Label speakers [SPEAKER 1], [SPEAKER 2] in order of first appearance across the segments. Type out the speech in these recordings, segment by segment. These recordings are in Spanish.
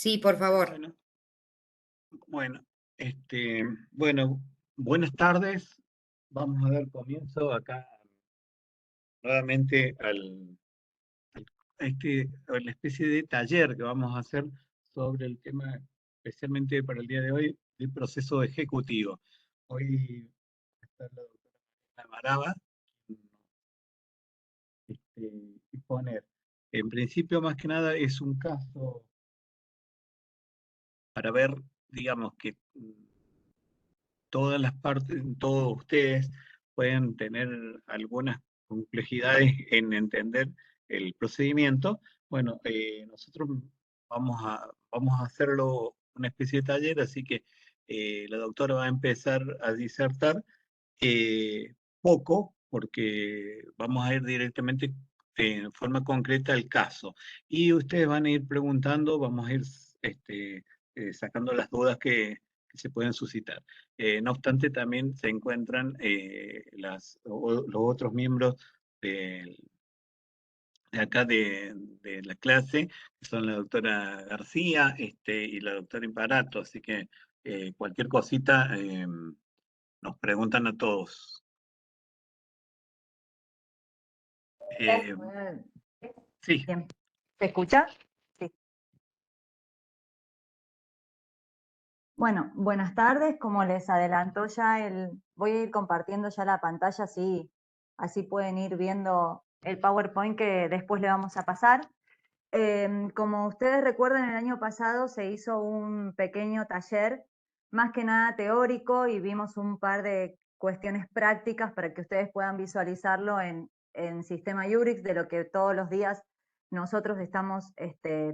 [SPEAKER 1] Sí, por favor.
[SPEAKER 2] Bueno, bueno, bueno, buenas tardes. Vamos a dar comienzo acá nuevamente a la especie de taller que vamos a hacer sobre el tema, especialmente para el día de hoy, del proceso ejecutivo. Hoy está la doctora Marina Marava, exponer. En principio, más que nada, es un caso para ver, digamos, que todas las partes, todos ustedes pueden tener algunas complejidades en entender el procedimiento. Bueno, nosotros vamos a hacerlo una especie de taller, así que la doctora va a empezar a disertar poco, porque vamos a ir directamente en forma concreta al caso. Y ustedes van a ir preguntando, vamos a ir sacando las dudas que se pueden suscitar. No obstante, también se encuentran los otros miembros del- de acá de la clase, que son la doctora García y la doctora Imparato, así que cualquier cosita nos preguntan a todos. Eh, sí,
[SPEAKER 3] Bien. ¿Se escucha? Sí. Bueno, buenas tardes. Como les adelantó ya voy a ir compartiendo ya la pantalla, así pueden ir viendo el PowerPoint que después le vamos a pasar. Como ustedes recuerdan, el año pasado se hizo un pequeño taller, más que nada teórico, y vimos un par de cuestiones prácticas para que ustedes puedan visualizarlo en Sistema Urix, de lo que todos los días nosotros estamos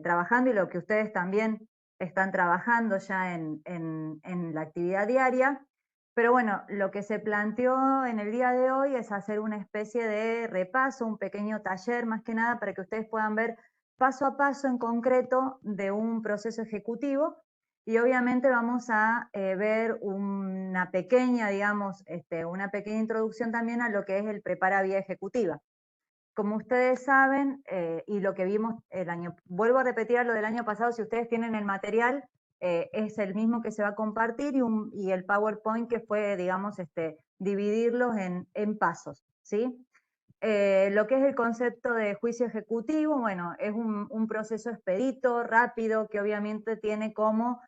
[SPEAKER 3] trabajando y lo que ustedes también están trabajando ya en la actividad diaria. Pero bueno, lo que se planteó en el día de hoy es hacer una especie de repaso, un pequeño taller más que nada para que ustedes puedan ver paso a paso en concreto de un proceso ejecutivo, y obviamente vamos a ver una pequeña, digamos, una pequeña introducción también a lo que es el prepara vía ejecutiva. Como ustedes saben, y lo que vimos el año, vuelvo a repetir lo del año pasado, si ustedes tienen el material, es el mismo que se va a compartir, y el PowerPoint que fue, digamos, dividirlos en pasos, ¿sí? Lo que es el concepto de juicio ejecutivo, bueno, es un proceso expedito, rápido, que obviamente tiene como,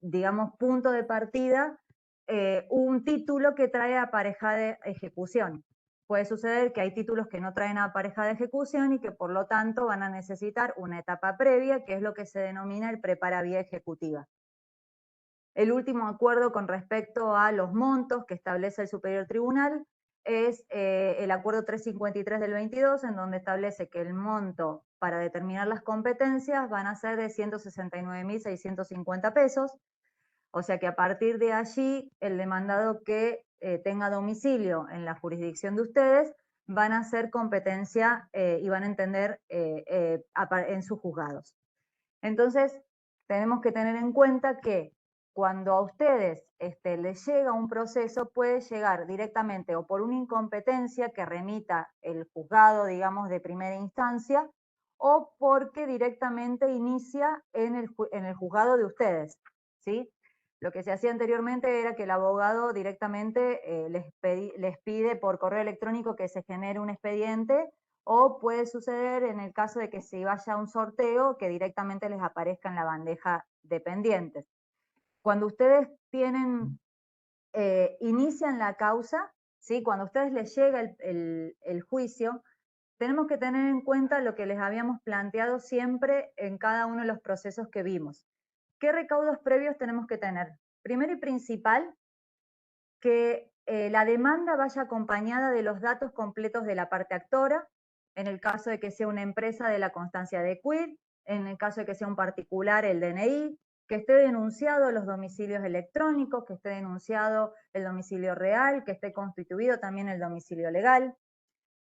[SPEAKER 3] digamos, punto de partida un título que trae aparejada de ejecución. Puede suceder que hay títulos que no traen aparejada de ejecución y que por lo tanto van a necesitar una etapa previa, que es lo que se denomina el prepara vía ejecutiva. El último acuerdo con respecto a los montos que establece el Superior Tribunal es el acuerdo 353 del 22, en donde establece que el monto para determinar las competencias van a ser de 169.650 pesos, o sea que a partir de allí el demandado que tenga domicilio en la jurisdicción de ustedes van a ser competencia y van a entender en sus juzgados. Entonces, tenemos que tener en cuenta que cuando a ustedes les llega un proceso, puede llegar directamente o por una incompetencia que remita el juzgado, digamos, de primera instancia, o porque directamente inicia en el juzgado de ustedes, ¿sí? Lo que se hacía anteriormente era que el abogado directamente les pide por correo electrónico que se genere un expediente, o puede suceder en el caso de que se vaya a un sorteo que directamente les aparezca en la bandeja de pendientes. Cuando ustedes inician la causa, ¿sí? Cuando a ustedes les llega el juicio, tenemos que tener en cuenta lo que les habíamos planteado siempre en cada uno de los procesos que vimos. ¿Qué recaudos previos tenemos que tener? Primero y principal, que la demanda vaya acompañada de los datos completos de la parte actora, en el caso de que sea una empresa, de la constancia de quid, en el caso de que sea un particular, el DNI, que esté denunciado los domicilios electrónicos, que esté denunciado el domicilio real, que esté constituido también el domicilio legal.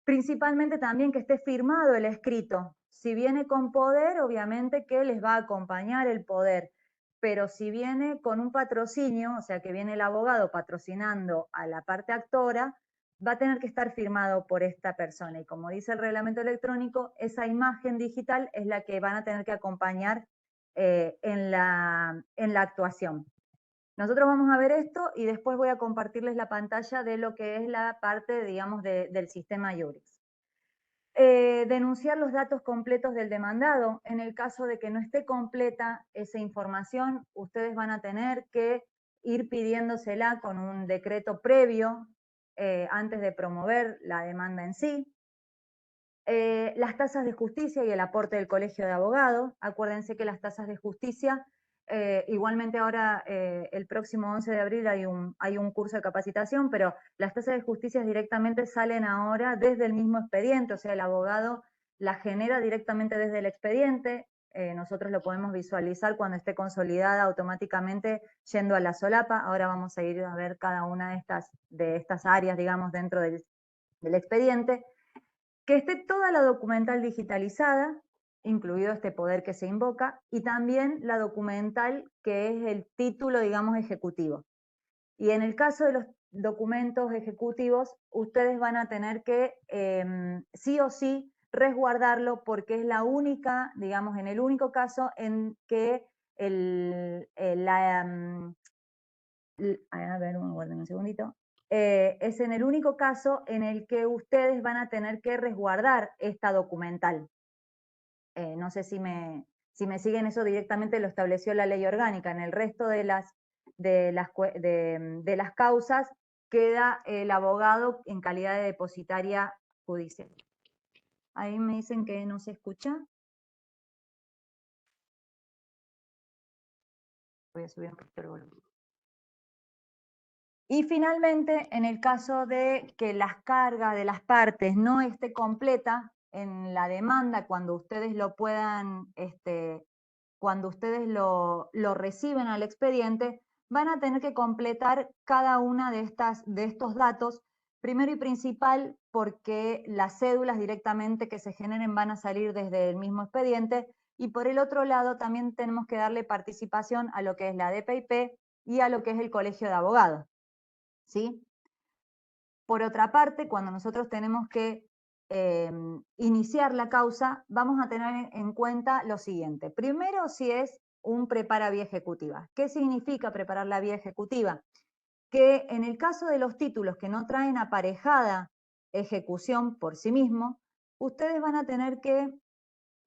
[SPEAKER 3] Principalmente también que esté firmado el escrito. Si viene con poder, obviamente que les va a acompañar el poder, pero si viene con un patrocinio, o sea que viene el abogado patrocinando a la parte actora, va a tener que estar firmado por esta persona. Y como dice el reglamento electrónico, esa imagen digital es la que van a tener que acompañar en la actuación. Nosotros vamos a ver esto y después voy a compartirles la pantalla de lo que es la parte, digamos, del sistema IURIX. Denunciar los datos completos del demandado. En el caso de que no esté completa esa información, ustedes van a tener que ir pidiéndosela con un decreto previo antes de promover la demanda en sí. Las tasas de justicia y el aporte del Colegio de Abogados. Acuérdense que las tasas de justicia, igualmente ahora el próximo 11 de abril hay un curso de capacitación, pero las tasas de justicia directamente salen ahora desde el mismo expediente, o sea, el abogado las genera directamente desde el expediente. Nosotros lo podemos visualizar cuando esté consolidada automáticamente yendo a la solapa. Ahora vamos a ir a ver cada una de estas áreas, digamos, dentro del expediente. Que esté toda la documental digitalizada, incluido este poder que se invoca, y también la documental que es el título, digamos, ejecutivo. Y en el caso de los documentos ejecutivos, ustedes van a tener que sí o sí resguardarlo porque es la única, digamos, en el único caso en que a ver, guarden un segundito. Es en el único caso en el que ustedes van a tener que resguardar esta documental. No sé si me siguen, eso directamente lo estableció la ley orgánica. En el resto de las causas queda el abogado en calidad de depositaria judicial. Ahí me dicen que no se escucha. Voy a subir un poquito el volumen. Y finalmente, en el caso de que las cargas de las partes no esté completa en la demanda, cuando ustedes lo puedan, cuando ustedes lo reciben al expediente, van a tener que completar cada una de estos datos, primero y principal, porque las cédulas directamente que se generen van a salir desde el mismo expediente, y por el otro lado también tenemos que darle participación a lo que es la DPIP y a lo que es el Colegio de Abogados. ¿Sí? Por otra parte, cuando nosotros tenemos que iniciar la causa, vamos a tener en cuenta lo siguiente. Primero, si es un prepara vía ejecutiva. ¿Qué significa preparar la vía ejecutiva? Que en el caso de los títulos que no traen aparejada ejecución por sí mismo, ustedes van a tener que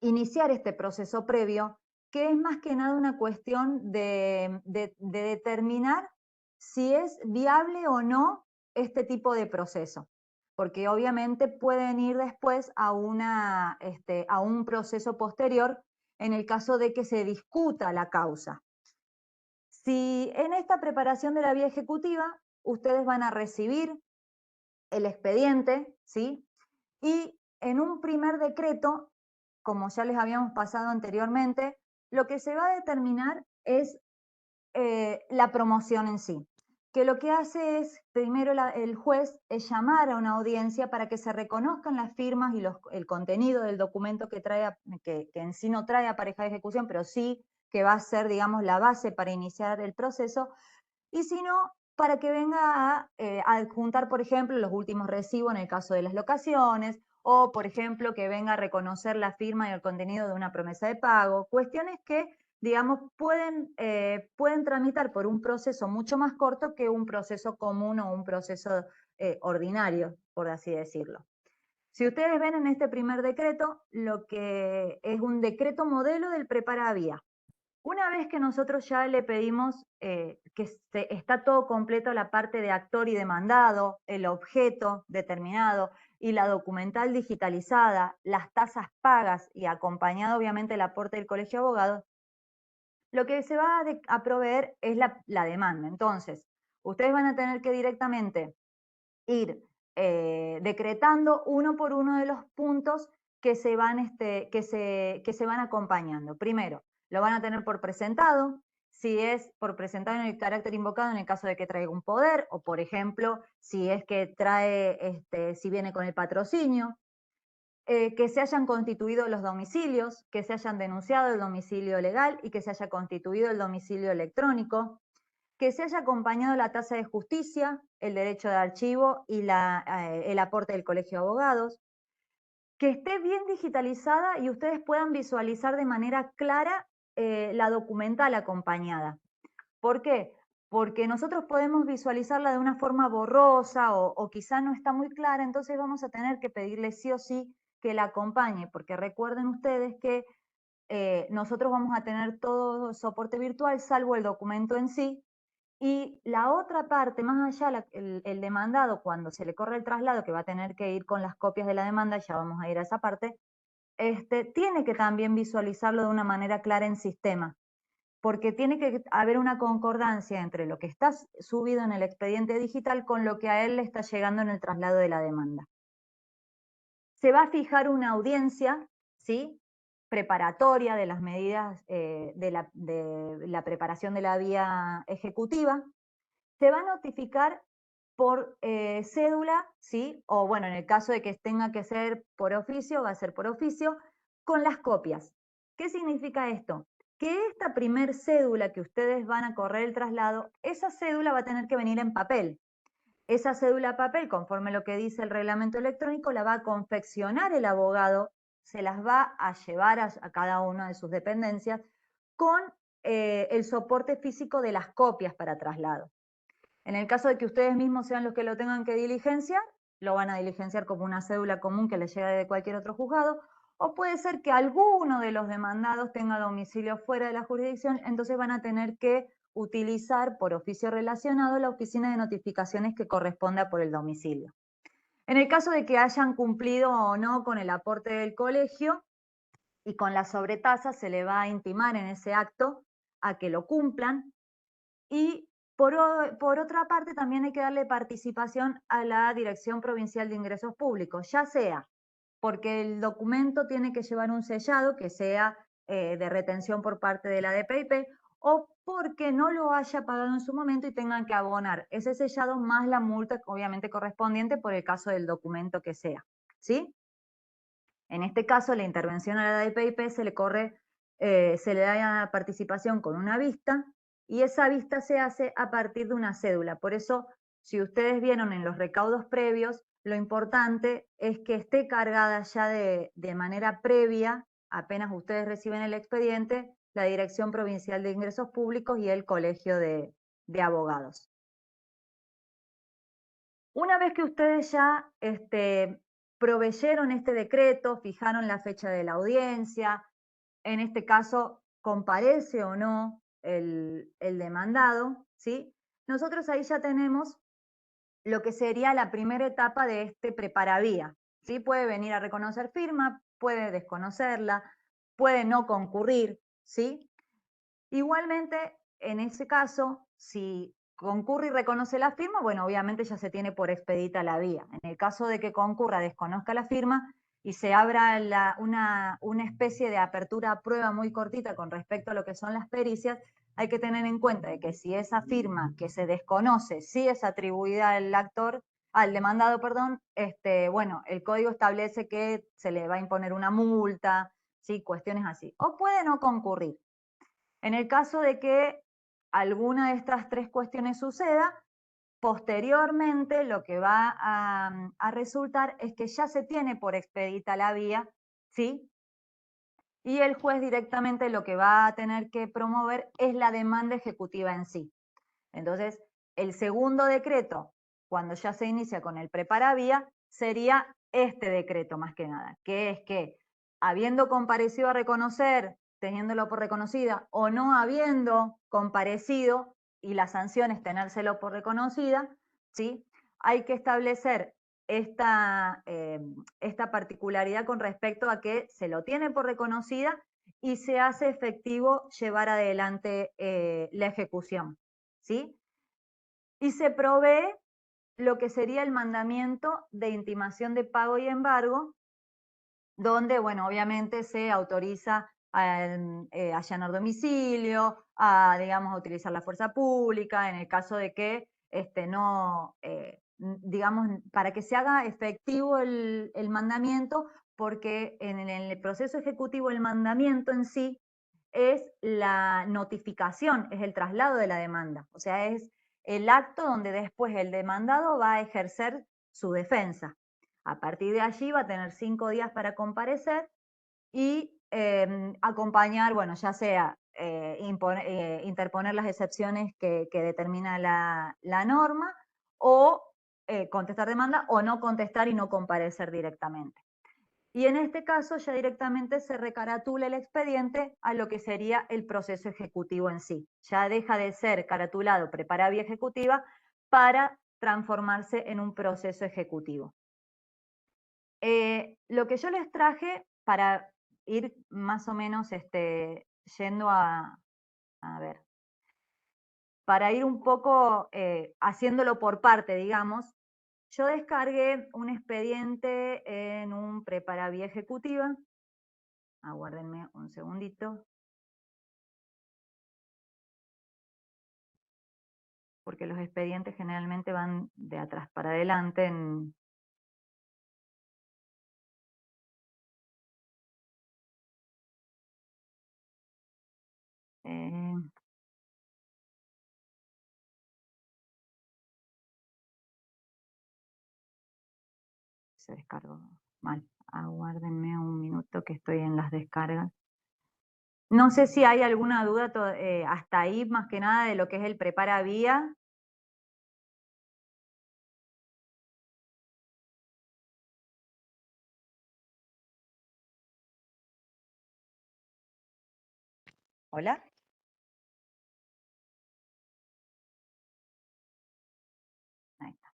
[SPEAKER 3] iniciar este proceso previo, que es más que nada una cuestión de determinar si es viable o no este tipo de proceso, porque obviamente pueden ir después a un proceso posterior en el caso de que se discuta la causa. Si en esta preparación de la vía ejecutiva ustedes van a recibir el expediente, ¿sí? Y en un primer decreto, como ya les habíamos pasado anteriormente, lo que se va a determinar es la promoción en sí. Que lo que hace es, primero el juez, es llamar a una audiencia para que se reconozcan las firmas y el contenido del documento que en sí no trae aparejada de ejecución, pero sí que va a ser, digamos, la base para iniciar el proceso, y si no, para que venga a adjuntar, por ejemplo, los últimos recibos en el caso de las locaciones, o, por ejemplo, que venga a reconocer la firma y el contenido de una promesa de pago, cuestiones que, digamos, pueden tramitar por un proceso mucho más corto que un proceso común o un proceso ordinario, por así decirlo. Si ustedes ven en este primer decreto, lo que es un decreto modelo del prepara vía. Una vez que nosotros ya le pedimos que está todo completo, la parte de actor y demandado, el objeto determinado y la documental digitalizada, las tasas pagas y acompañado obviamente el aporte del Colegio de Abogados, lo que se va a proveer es la demanda. Entonces, ustedes van a tener que directamente ir decretando uno por uno de los puntos que se van acompañando. Primero, lo van a tener por presentado, si es por presentado en el carácter invocado en el caso de que traiga un poder, o por ejemplo, si es que si viene con el patrocinio, que se hayan constituido los domicilios, que se hayan denunciado el domicilio legal y que se haya constituido el domicilio electrónico, que se haya acompañado la tasa de justicia, el derecho de archivo y el aporte del Colegio de Abogados, que esté bien digitalizada y ustedes puedan visualizar de manera clara la documental acompañada. ¿Por qué? Porque nosotros podemos visualizarla de una forma borrosa o quizá no está muy clara, entonces vamos a tener que pedirle sí o sí que la acompañe, porque recuerden ustedes que nosotros vamos a tener todo soporte virtual salvo el documento en sí, y la otra parte, más allá, el demandado, cuando se le corre el traslado, que va a tener que ir con las copias de la demanda, ya vamos a ir a esa parte, tiene que también visualizarlo de una manera clara en sistema, porque tiene que haber una concordancia entre lo que está subido en el expediente digital con lo que a él le está llegando en el traslado de la demanda. Se va a fijar una audiencia, ¿sí?, preparatoria de las medidas de la preparación de la vía ejecutiva. Se va a notificar por cédula, ¿sí? O bueno, en el caso de que tenga que ser por oficio, va a ser por oficio, con las copias. ¿Qué significa esto? Que esta primer cédula que ustedes van a correr el traslado, esa cédula va a tener que venir en papel. Esa cédula papel, conforme lo que dice el reglamento electrónico, la va a confeccionar el abogado, se las va a llevar a cada una de sus dependencias con el soporte físico de las copias para traslado. En el caso de que ustedes mismos sean los que lo tengan que diligenciar, lo van a diligenciar como una cédula común que les llega de cualquier otro juzgado, o puede ser que alguno de los demandados tenga domicilio fuera de la jurisdicción, entonces van a tener que utilizar por oficio relacionado la oficina de notificaciones que corresponda por el domicilio. En el caso de que hayan cumplido o no con el aporte del colegio y con la sobretasa, se le va a intimar en ese acto a que lo cumplan. Y por otra parte, también hay que darle participación a la Dirección Provincial de Ingresos Públicos, ya sea porque el documento tiene que llevar un sellado que sea de retención por parte de la DPIP, o porque no lo haya pagado en su momento y tengan que abonar ese sellado más la multa, obviamente correspondiente por el caso del documento que sea, ¿sí? En este caso, la intervención a la DPIP se le da participación con una vista, y esa vista se hace a partir de una cédula. Por eso, si ustedes vieron en los recaudos previos, lo importante es que esté cargada ya de manera previa, apenas ustedes reciben el expediente, la Dirección Provincial de Ingresos Públicos y el Colegio de Abogados. Una vez que ustedes ya proveyeron este decreto, fijaron la fecha de la audiencia, en este caso comparece o no el demandado, ¿sí? Nosotros ahí ya tenemos lo que sería la primera etapa de este preparavía, ¿sí? Puede venir a reconocer firma, puede desconocerla, puede no concurrir, ¿sí? Igualmente, en ese caso, si concurre y reconoce la firma, bueno, obviamente ya se tiene por expedita la vía. En el caso de que concurra, desconozca la firma y se abra una especie de apertura a prueba muy cortita con respecto a lo que son las pericias, hay que tener en cuenta de que si esa firma que se desconoce sí es atribuida al demandado, perdón, bueno, el código establece que se le va a imponer una multa, ¿sí? Cuestiones así. O puede no concurrir. En el caso de que alguna de estas tres cuestiones suceda, posteriormente lo que va a resultar es que ya se tiene por expedita la vía, ¿sí? Y el juez directamente lo que va a tener que promover es la demanda ejecutiva en sí. Entonces, el segundo decreto, cuando ya se inicia con el preparavía, sería este decreto más que nada, que es que habiendo comparecido a reconocer, teniéndolo por reconocida, o no habiendo comparecido, y la sanción es tenérselo por reconocida, ¿sí? Hay que establecer esta particularidad con respecto a que se lo tiene por reconocida y se hace efectivo llevar adelante la ejecución, ¿sí? Y se provee lo que sería el mandamiento de intimación de pago y embargo, donde, bueno, obviamente se autoriza a allanar domicilio, digamos, a utilizar la fuerza pública, en el caso de que no, digamos, para que se haga efectivo el mandamiento, porque en el proceso ejecutivo el mandamiento en sí es la notificación, es el traslado de la demanda, o sea, es el acto donde después el demandado va a ejercer su defensa. A partir de allí va a tener 5 días para comparecer y acompañar, bueno, ya sea interponer las excepciones que determina la norma, o contestar demanda, o no contestar y no comparecer directamente. Y en este caso ya directamente se recaratula el expediente a lo que sería el proceso ejecutivo en sí. Ya deja de ser caratulado prepara vía ejecutiva para transformarse en un proceso ejecutivo. Lo que yo les traje para ir más o menos yendo a ver, para ir un poco haciéndolo por parte, digamos, yo descargué un expediente en un prepara vía ejecutiva. Aguárdenme un segundito. Porque los expedientes generalmente van de atrás para adelante en... se descargó mal. Aguárdenme un minuto que estoy en las descargas. No sé si hay alguna duda hasta ahí, más que nada, de lo que es el prepara vía. ¿Hola? Ahí está.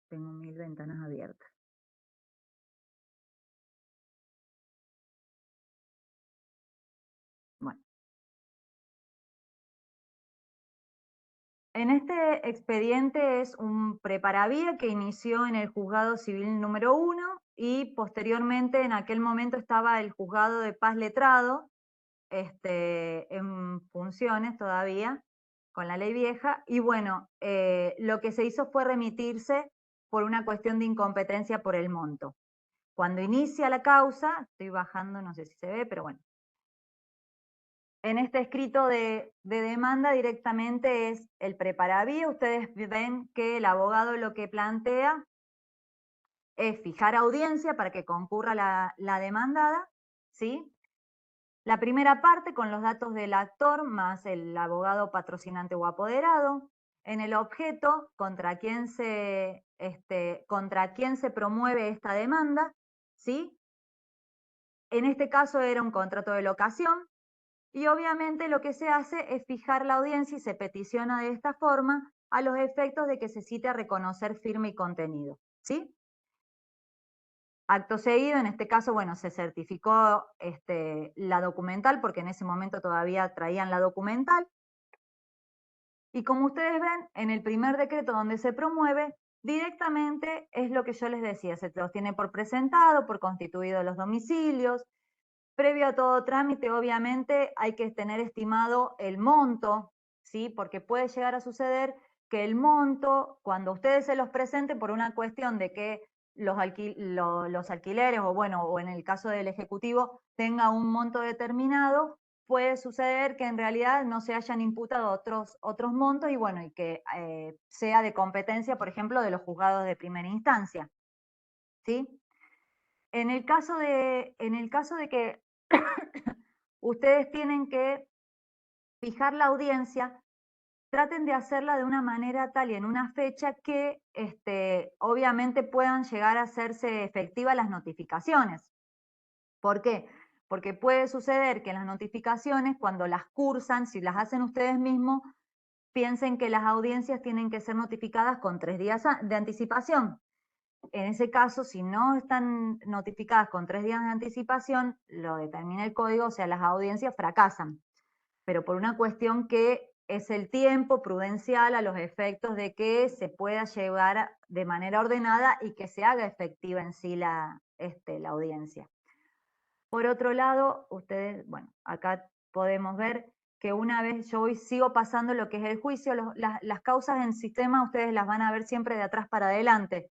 [SPEAKER 3] Tengo 1000 ventanas abiertas. Bueno. En este expediente es un preparavía que inició en el juzgado civil número 1 y posteriormente en aquel momento estaba el juzgado de paz letrado en funciones todavía con la ley vieja y bueno, lo que se hizo fue remitirse por una cuestión de incompetencia por el monto. Cuando inicia la causa, estoy bajando, no sé si se ve, pero bueno, en este escrito de demanda directamente es el preparavía. Ustedes ven que el abogado lo que plantea es fijar audiencia para que concurra la demandada, ¿sí? La primera parte con los datos del actor más el abogado patrocinante o apoderado. En el objeto, contra quién se promueve esta demanda, ¿sí? En este caso era un contrato de locación. Y obviamente lo que se hace es fijar la audiencia y se peticiona de esta forma a los efectos de que se cite a reconocer firme y contenido, ¿sí? Acto seguido, en este caso, bueno, se certificó la documental, porque en ese momento todavía traían la documental. Y como ustedes ven, en el primer decreto donde se promueve, directamente es lo que yo les decía, se los tiene por presentado, por constituido los domicilios. Previo a todo trámite, obviamente, hay que tener estimado el monto, ¿sí? Porque puede llegar a suceder que el monto, cuando ustedes se los presenten por una cuestión de que los alquileres, o bueno, o en el caso del ejecutivo, tenga un monto determinado, puede suceder que en realidad no se hayan imputado otros montos y bueno, y que sea de competencia, por ejemplo, de los juzgados de primera instancia, ¿sí? En el caso de que ustedes tienen que fijar la audiencia, traten de hacerla de una manera tal y en una fecha que obviamente puedan llegar a hacerse efectivas las notificaciones. ¿Por qué? Porque puede suceder que las notificaciones, cuando las cursan, si las hacen ustedes mismos, piensen que las audiencias tienen que ser notificadas con 3 días de anticipación. En ese caso, si no están notificadas con 3 días de anticipación, lo determina el código, o sea, las audiencias fracasan. Pero por una cuestión que es el tiempo prudencial a los efectos de que se pueda llevar de manera ordenada y que se haga efectiva en sí la audiencia. Por otro lado, ustedes, bueno, acá podemos ver que una vez yo hoy sigo pasando lo que es el juicio, las causas en sistema ustedes las van a ver siempre de atrás para adelante,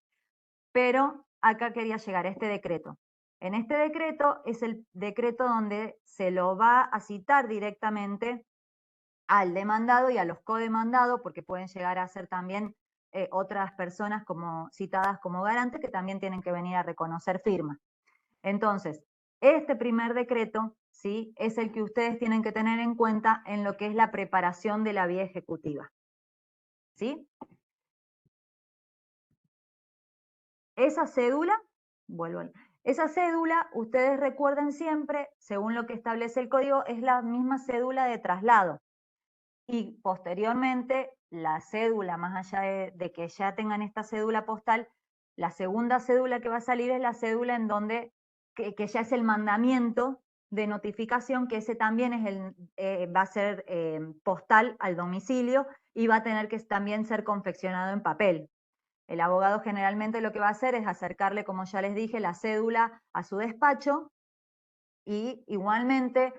[SPEAKER 3] pero acá quería llegar a este decreto. En este decreto es el decreto donde se lo va a citar directamente al demandado y a los codemandados, porque pueden llegar a ser también otras personas como citadas como garantes que también tienen que venir a reconocer firma. Entonces, este primer decreto, ¿sí?, es el que ustedes tienen que tener en cuenta en lo que es la preparación de la vía ejecutiva. ¿Sí? Esa cédula, vuelvo ahí, esa cédula, ustedes recuerden siempre, según lo que establece el código, es la misma cédula de traslado. Y posteriormente, la cédula, más allá de que ya tengan esta cédula postal, la segunda cédula que va a salir es la cédula en donde, que ya es el mandamiento de notificación, que ese también es va a ser postal al domicilio y va a tener que también ser confeccionado en papel. El abogado generalmente lo que va a hacer es acercarle, como ya les dije, la cédula a su despacho y igualmente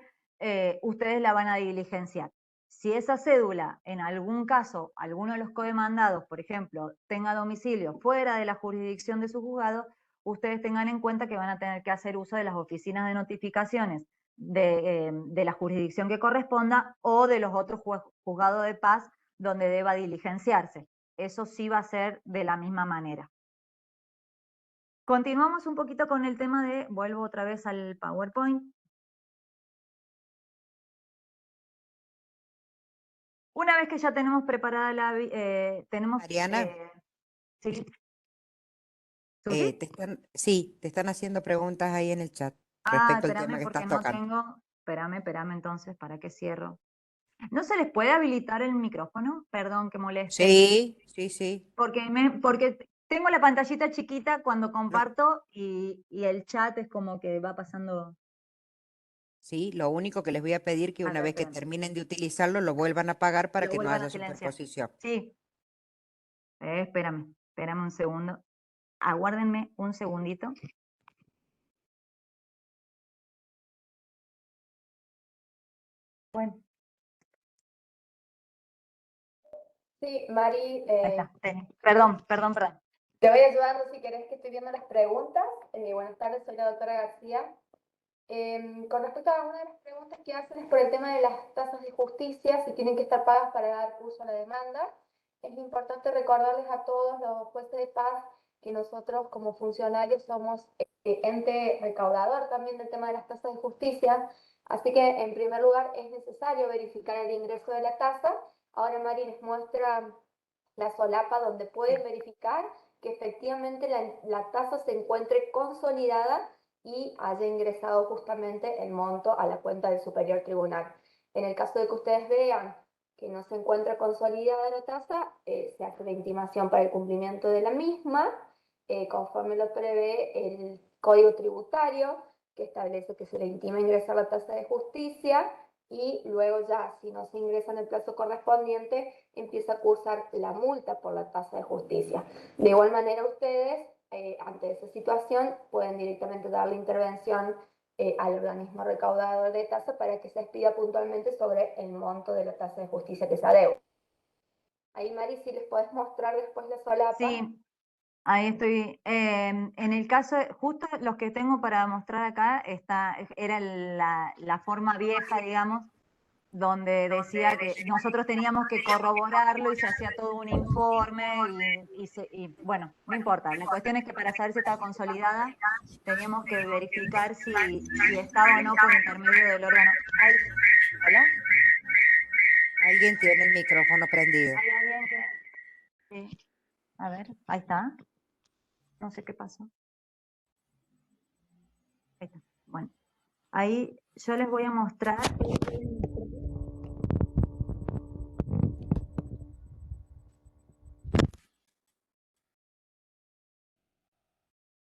[SPEAKER 3] ustedes la van a diligenciar. Si esa cédula, en algún caso, alguno de los codemandados, por ejemplo, tenga domicilio fuera de la jurisdicción de su juzgado, ustedes tengan en cuenta que van a tener que hacer uso de las oficinas de notificaciones de la jurisdicción que corresponda o de los otros juzgados de paz donde deba diligenciarse. Eso sí va a ser de la misma manera. Continuamos un poquito con el tema de, vuelvo otra vez al PowerPoint. Una vez que ya tenemos preparada la...
[SPEAKER 1] Mariana,
[SPEAKER 3] ¿sí? ¿Susi?
[SPEAKER 1] te están haciendo preguntas ahí en el chat
[SPEAKER 3] Ah,
[SPEAKER 1] respecto al tema
[SPEAKER 3] espérame
[SPEAKER 1] que
[SPEAKER 3] porque
[SPEAKER 1] estás
[SPEAKER 3] no
[SPEAKER 1] tocando.
[SPEAKER 3] tengo... Espérame entonces, ¿para qué cierro? ¿No se les puede habilitar el micrófono? Perdón que moleste.
[SPEAKER 1] Sí, sí, sí.
[SPEAKER 3] Porque tengo la pantallita chiquita cuando
[SPEAKER 1] Lo,
[SPEAKER 3] comparto y el chat es como que va pasando...
[SPEAKER 1] sí, lo único que les voy a pedir que
[SPEAKER 3] A
[SPEAKER 1] una
[SPEAKER 3] ver,
[SPEAKER 1] vez que
[SPEAKER 3] espérame.
[SPEAKER 1] terminen de utilizarlo, lo vuelvan a apagar para
[SPEAKER 3] Lo
[SPEAKER 1] que no
[SPEAKER 3] vuelvan a
[SPEAKER 1] haya
[SPEAKER 3] silenciar.
[SPEAKER 1] superposición.
[SPEAKER 3] Sí. Espérame un segundo. Aguárdenme un segundito. Bueno,
[SPEAKER 4] Sí, Mari,
[SPEAKER 3] ahí está. Perdón.
[SPEAKER 4] te voy ayudando si querés que estoy viendo las preguntas. Buenas tardes, soy la doctora García. Con respecto a una de las preguntas que hacen es por el tema de las tasas de justicia, si tienen que estar pagas para dar curso a la demanda. Es importante recordarles a todos los jueces de paz que nosotros como funcionarios somos ente recaudador también del tema de las tasas de justicia. Así que en primer lugar es necesario verificar el ingreso de la tasa. Ahora Mari les muestra la solapa donde pueden verificar que efectivamente la tasa se encuentre consolidada y haya ingresado justamente el monto a la cuenta del superior tribunal. En el caso de que ustedes vean que no se encuentra consolidada la tasa, se hace la intimación para el cumplimiento de la misma, conforme lo prevé el Código Tributario, que establece que se le intima ingresar la tasa de justicia y luego ya, si no se ingresa en el plazo correspondiente, empieza a cursar la multa por la tasa de justicia. De igual manera, ustedes, ante esa situación, pueden directamente dar la intervención al organismo recaudador de tasa para que se expida puntualmente sobre el monto de la tasa de justicia que se adeuda. Ahí, Mari, si les podés mostrar después la solapa.
[SPEAKER 3] Sí, ahí estoy. En el caso, justo los que tengo para mostrar acá, era la forma vieja, digamos, donde decía que nosotros teníamos que corroborarlo y se hacía todo un informe y bueno, no importa. La cuestión es que para saber si estaba consolidada, teníamos que verificar si estaba o no por intermedio del órgano. ¿Hola?
[SPEAKER 1] Alguien tiene el micrófono prendido.
[SPEAKER 3] ¿Hay alguien que...? Sí. A ver, ahí está. No sé qué pasó. Ahí está. Bueno, ahí yo les voy a mostrar.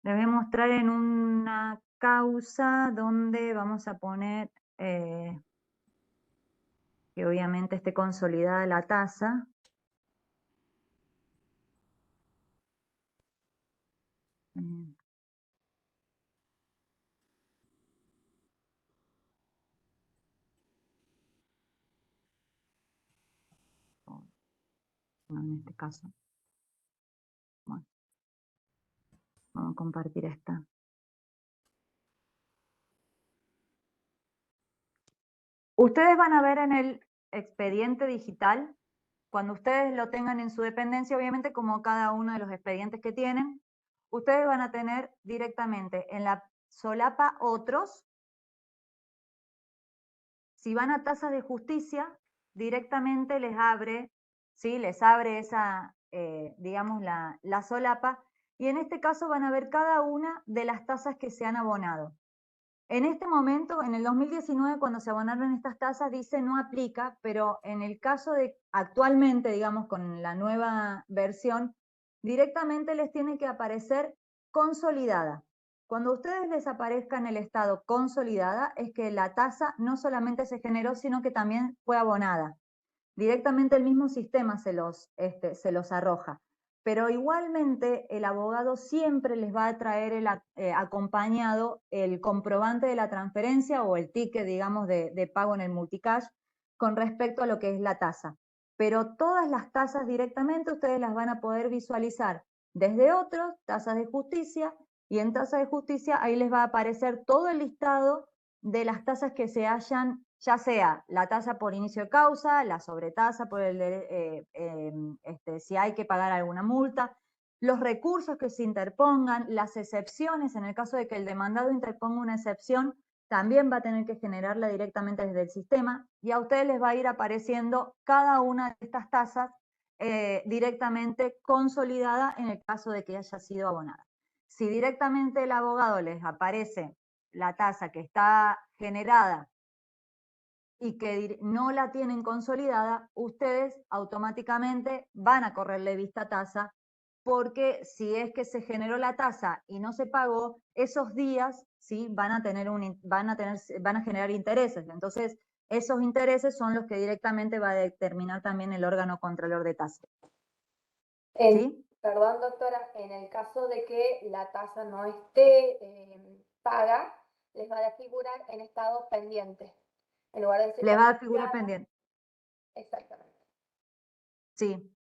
[SPEAKER 3] Les voy a mostrar en una causa donde vamos a poner que obviamente esté consolidada la tasa. No, en este caso. Bueno, vamos a compartir esta. Ustedes van a ver en el expediente digital, cuando ustedes lo tengan en su dependencia, obviamente como cada uno de los expedientes que tienen, ustedes van a tener directamente en la solapa otros. Si van a tasas de justicia, directamente les abre, ¿sí? Les abre esa, digamos, la solapa, y en este caso van a ver cada una de las tasas que se han abonado. En este momento, en el 2019, cuando se abonaron estas tasas, dice no aplica, pero en el caso de actualmente, digamos, con la nueva versión, directamente les tiene que aparecer consolidada. Cuando a ustedes les aparezca en el estado consolidada, es que la tasa no solamente se generó, sino que también fue abonada. Directamente el mismo sistema se los arroja. Pero igualmente el abogado siempre les va a traer acompañado el comprobante de la transferencia o el ticket, digamos, de pago en el multicash con respecto a lo que es la tasa. Pero todas las tasas directamente ustedes las van a poder visualizar desde otros, tasas de justicia, y en tasa de justicia ahí les va a aparecer todo el listado de las tasas que se hayan, ya sea la tasa por inicio de causa, la sobretasa por si hay que pagar alguna multa, los recursos que se interpongan, las excepciones, en el caso de que el demandado interponga una excepción, también va a tener que generarla directamente desde el sistema, y a ustedes les va a ir apareciendo cada una de estas tasas directamente consolidada en el caso de que haya sido abonada. Si directamente el abogado les aparece la tasa que está generada y que no la tienen consolidada, ustedes automáticamente van a correrle vista tasa, porque si es que se generó la tasa y no se pagó, esos días ¿sí? van a generar intereses. Entonces, esos intereses son los que directamente va a determinar también el órgano controlador de tasa. ¿Sí?
[SPEAKER 4] Perdón, doctora, en el caso de que la tasa no esté paga, les va a figurar en estado pendiente. En lugar de decir
[SPEAKER 3] Les va a figurar pendiente.
[SPEAKER 4] Exactamente.
[SPEAKER 3] Sí.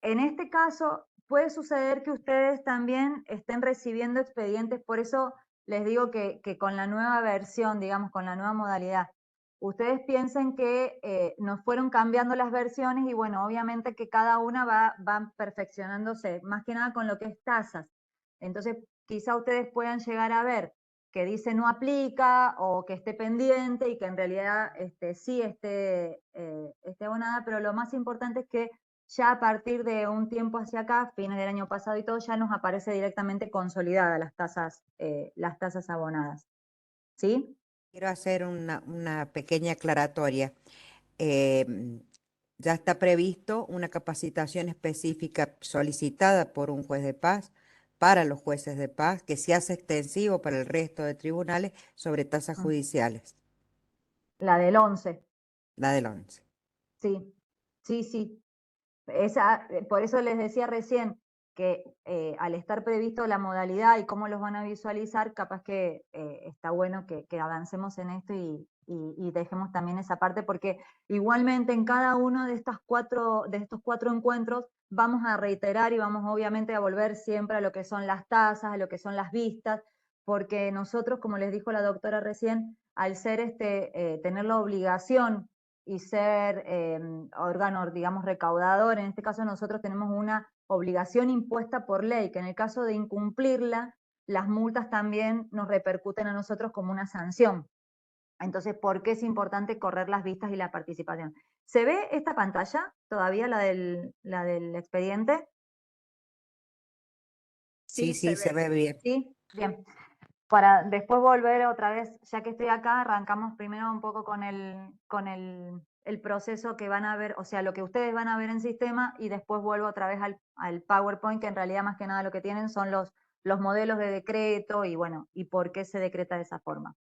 [SPEAKER 3] En este caso, puede suceder que ustedes también estén recibiendo expedientes, por eso les digo que con la nueva versión, digamos, con la nueva modalidad, ustedes piensen que nos fueron cambiando las versiones y bueno, obviamente que cada una va perfeccionándose, más que nada con lo que es tasas. Entonces, quizá ustedes puedan llegar a ver que dice no aplica o que esté pendiente y que en realidad sí esté abonada, pero lo más importante es que ya a partir de un tiempo hacia acá, fines del año pasado y todo, ya nos aparece directamente consolidada las tasas abonadas. ¿Sí?
[SPEAKER 1] Quiero hacer una pequeña aclaratoria. Ya está previsto una capacitación específica solicitada por un juez de paz para los jueces de paz, que se hace extensivo para el resto de tribunales sobre tasas judiciales,
[SPEAKER 3] La del 11.
[SPEAKER 1] la del 11.
[SPEAKER 3] Sí, sí, sí. Por eso les decía recién que al estar previsto la modalidad y cómo los van a visualizar, capaz que está bueno que avancemos en esto y dejemos también esa parte, porque igualmente en cada uno de estos cuatro encuentros vamos a reiterar y vamos obviamente a volver siempre a lo que son las tasas, a lo que son las vistas, porque nosotros, como les dijo la doctora recién, al ser tener la obligación y ser órgano, digamos, recaudador, en este caso nosotros tenemos una obligación impuesta por ley, que en el caso de incumplirla, las multas también nos repercuten a nosotros como una sanción. Entonces, ¿por qué es importante correr las vistas y la participación? ¿Se ve esta pantalla todavía, la del expediente?
[SPEAKER 1] Sí, se ve bien.
[SPEAKER 3] Sí, bien. Para después volver otra vez, ya que estoy acá, arrancamos primero un poco con el proceso que van a ver, o sea, lo que ustedes van a ver en sistema, y después vuelvo otra vez al PowerPoint, que en realidad más que nada lo que tienen son los modelos de decreto y bueno, y por qué se decreta de esa forma.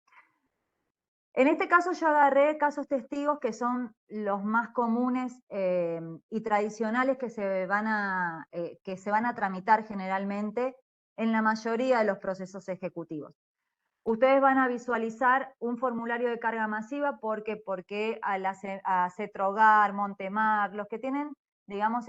[SPEAKER 3] En este caso yo agarré casos testigos que son los más comunes y tradicionales que se van a tramitar generalmente en la mayoría de los procesos ejecutivos. Ustedes van a visualizar un formulario de carga masiva porque a Cetrogar, Montemar, los que tienen, digamos,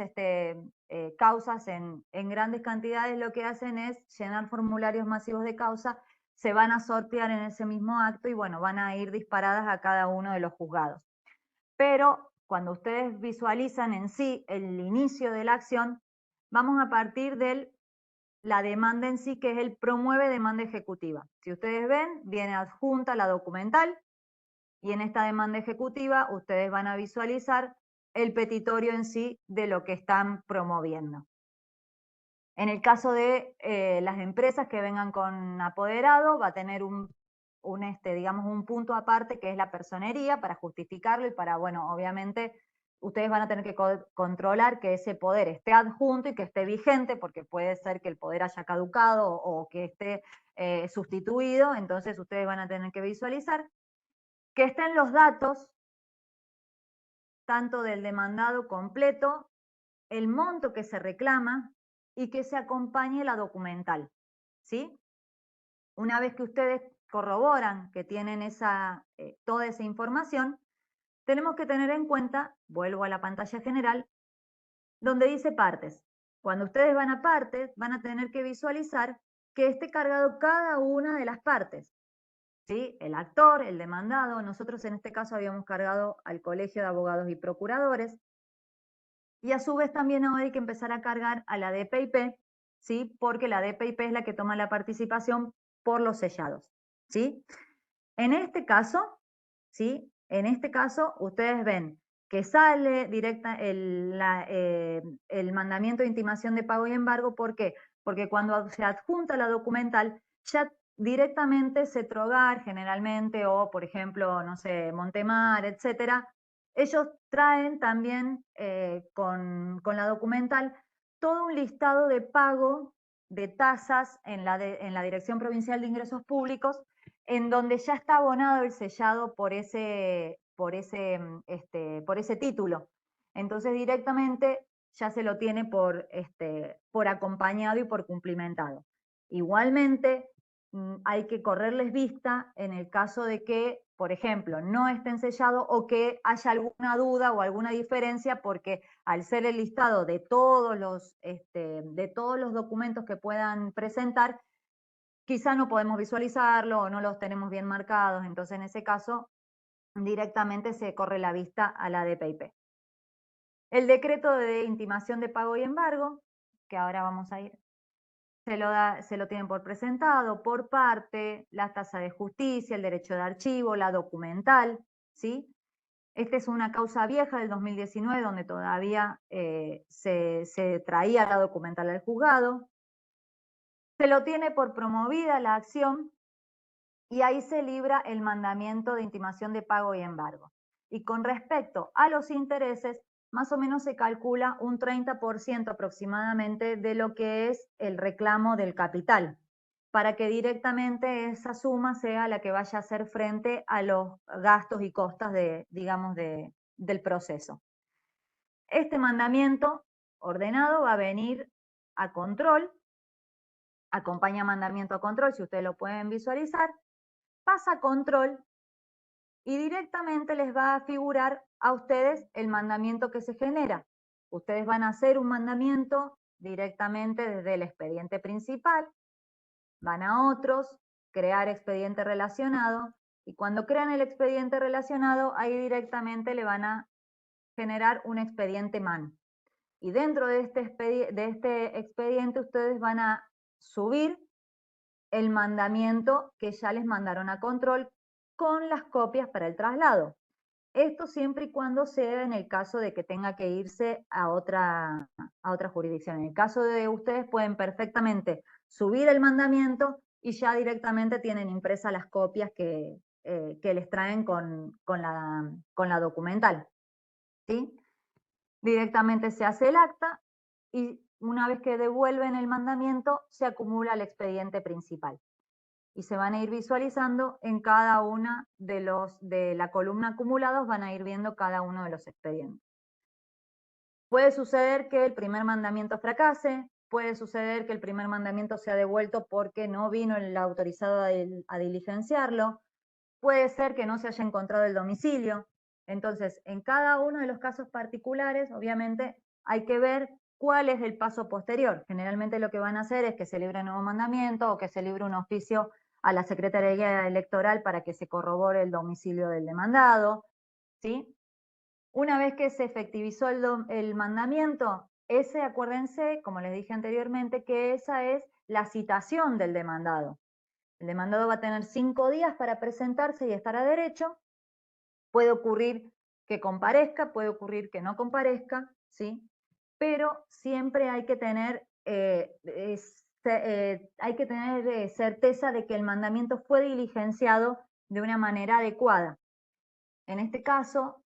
[SPEAKER 3] causas en grandes cantidades, lo que hacen es llenar formularios masivos de causa se van a sortear en ese mismo acto y bueno, van a ir disparadas a cada uno de los juzgados. Pero cuando ustedes visualizan en sí el inicio de la acción, vamos a partir de la demanda en sí, que es el promueve demanda ejecutiva. Si ustedes ven, viene adjunta la documental y en esta demanda ejecutiva ustedes van a visualizar el petitorio en sí de lo que están promoviendo. En el caso de las empresas que vengan con apoderado, va a tener digamos, un punto aparte que es la personería para justificarlo y para, bueno, obviamente ustedes van a tener que controlar que ese poder esté adjunto y que esté vigente, porque puede ser que el poder haya caducado o que esté sustituido, entonces ustedes van a tener que visualizar que estén los datos tanto del demandado completo, el monto que se reclama y que se acompañe la documental, ¿sí? Una vez que ustedes corroboran que tienen toda esa información, tenemos que tener en cuenta, vuelvo a la pantalla general, donde dice partes. Cuando ustedes van a partes, van a tener que visualizar que esté cargado cada una de las partes, ¿sí? El actor, el demandado, nosotros en este caso habíamos cargado al Colegio de Abogados y Procuradores, y a su vez también ahora hay que empezar a cargar a la DPIP, ¿sí? Porque la DPIP es la que toma la participación por los sellados, ¿sí? En este caso, ¿sí? En este caso, ustedes ven que sale directa el mandamiento de intimación de pago y embargo. ¿Por qué? Porque cuando se adjunta la documental, ya directamente Cetrogar, generalmente, o por ejemplo, no sé, Montemar, etcétera, ellos traen también con la documental todo un listado de pago de tasas en la Dirección Provincial de Ingresos Públicos, en donde ya está abonado el sellado por ese título. Entonces directamente ya se lo tiene por acompañado y por cumplimentado. Igualmente, hay que correrles vista en el caso de que, por ejemplo, no estén sellados o que haya alguna duda o alguna diferencia, porque al ser el listado de todos los documentos que puedan presentar, quizá no podemos visualizarlo o no los tenemos bien marcados, entonces en ese caso directamente se corre la vista a la DPIP. El decreto de intimación de pago y embargo, que ahora vamos a ir, se lo tienen por presentado, por parte, la tasa de justicia, el derecho de archivo, la documental, ¿sí? Esta es una causa vieja del 2019 donde todavía se traía la documental al juzgado. Se lo tiene por promovida la acción y ahí se libra el mandamiento de intimación de pago y embargo. Y con respecto a los intereses, más o menos se calcula un 30% aproximadamente de lo que es el reclamo del capital, para que directamente esa suma sea la que vaya a hacer frente a los gastos y costas del proceso. Este mandamiento ordenado va a venir a control, acompaña mandamiento a control, si ustedes lo pueden visualizar, pasa a control y directamente les va a figurar a ustedes el mandamiento que se genera. Ustedes van a hacer un mandamiento directamente desde el expediente principal, van a otros, crear expediente relacionado, y cuando crean el expediente relacionado, ahí directamente le van a generar un expediente MAN. Y dentro de este expediente ustedes van a subir el mandamiento que ya les mandaron a control con las copias para el traslado. Esto siempre y cuando sea en el caso de que tenga que irse a otra jurisdicción. En el caso de ustedes pueden perfectamente subir el mandamiento y ya directamente tienen impresas las copias que les traen con la documental, ¿sí? Directamente se hace el acta y una vez que devuelven el mandamiento se acumula el expediente principal. Y se van a ir visualizando en cada una de la columna acumulados, van a ir viendo cada uno de los expedientes. Puede suceder que el primer mandamiento fracase, puede suceder que el primer mandamiento sea devuelto porque no vino el autorizado a diligenciarlo, puede ser que no se haya encontrado el domicilio. Entonces, en cada uno de los casos particulares, obviamente, hay que ver cuál es el paso posterior. Generalmente lo que van a hacer es que se libre un nuevo mandamiento o que se libre un oficio a la Secretaría Electoral para que se corrobore el domicilio del demandado, ¿sí? Una vez que se efectivizó el mandamiento, acuérdense, como les dije anteriormente, que esa es la citación del demandado. El demandado va a tener 5 días para presentarse y estar a derecho. Puede ocurrir que comparezca, puede ocurrir que no comparezca, ¿sí? Pero siempre hay que tener, certeza de que el mandamiento fue diligenciado de una manera adecuada. En este caso,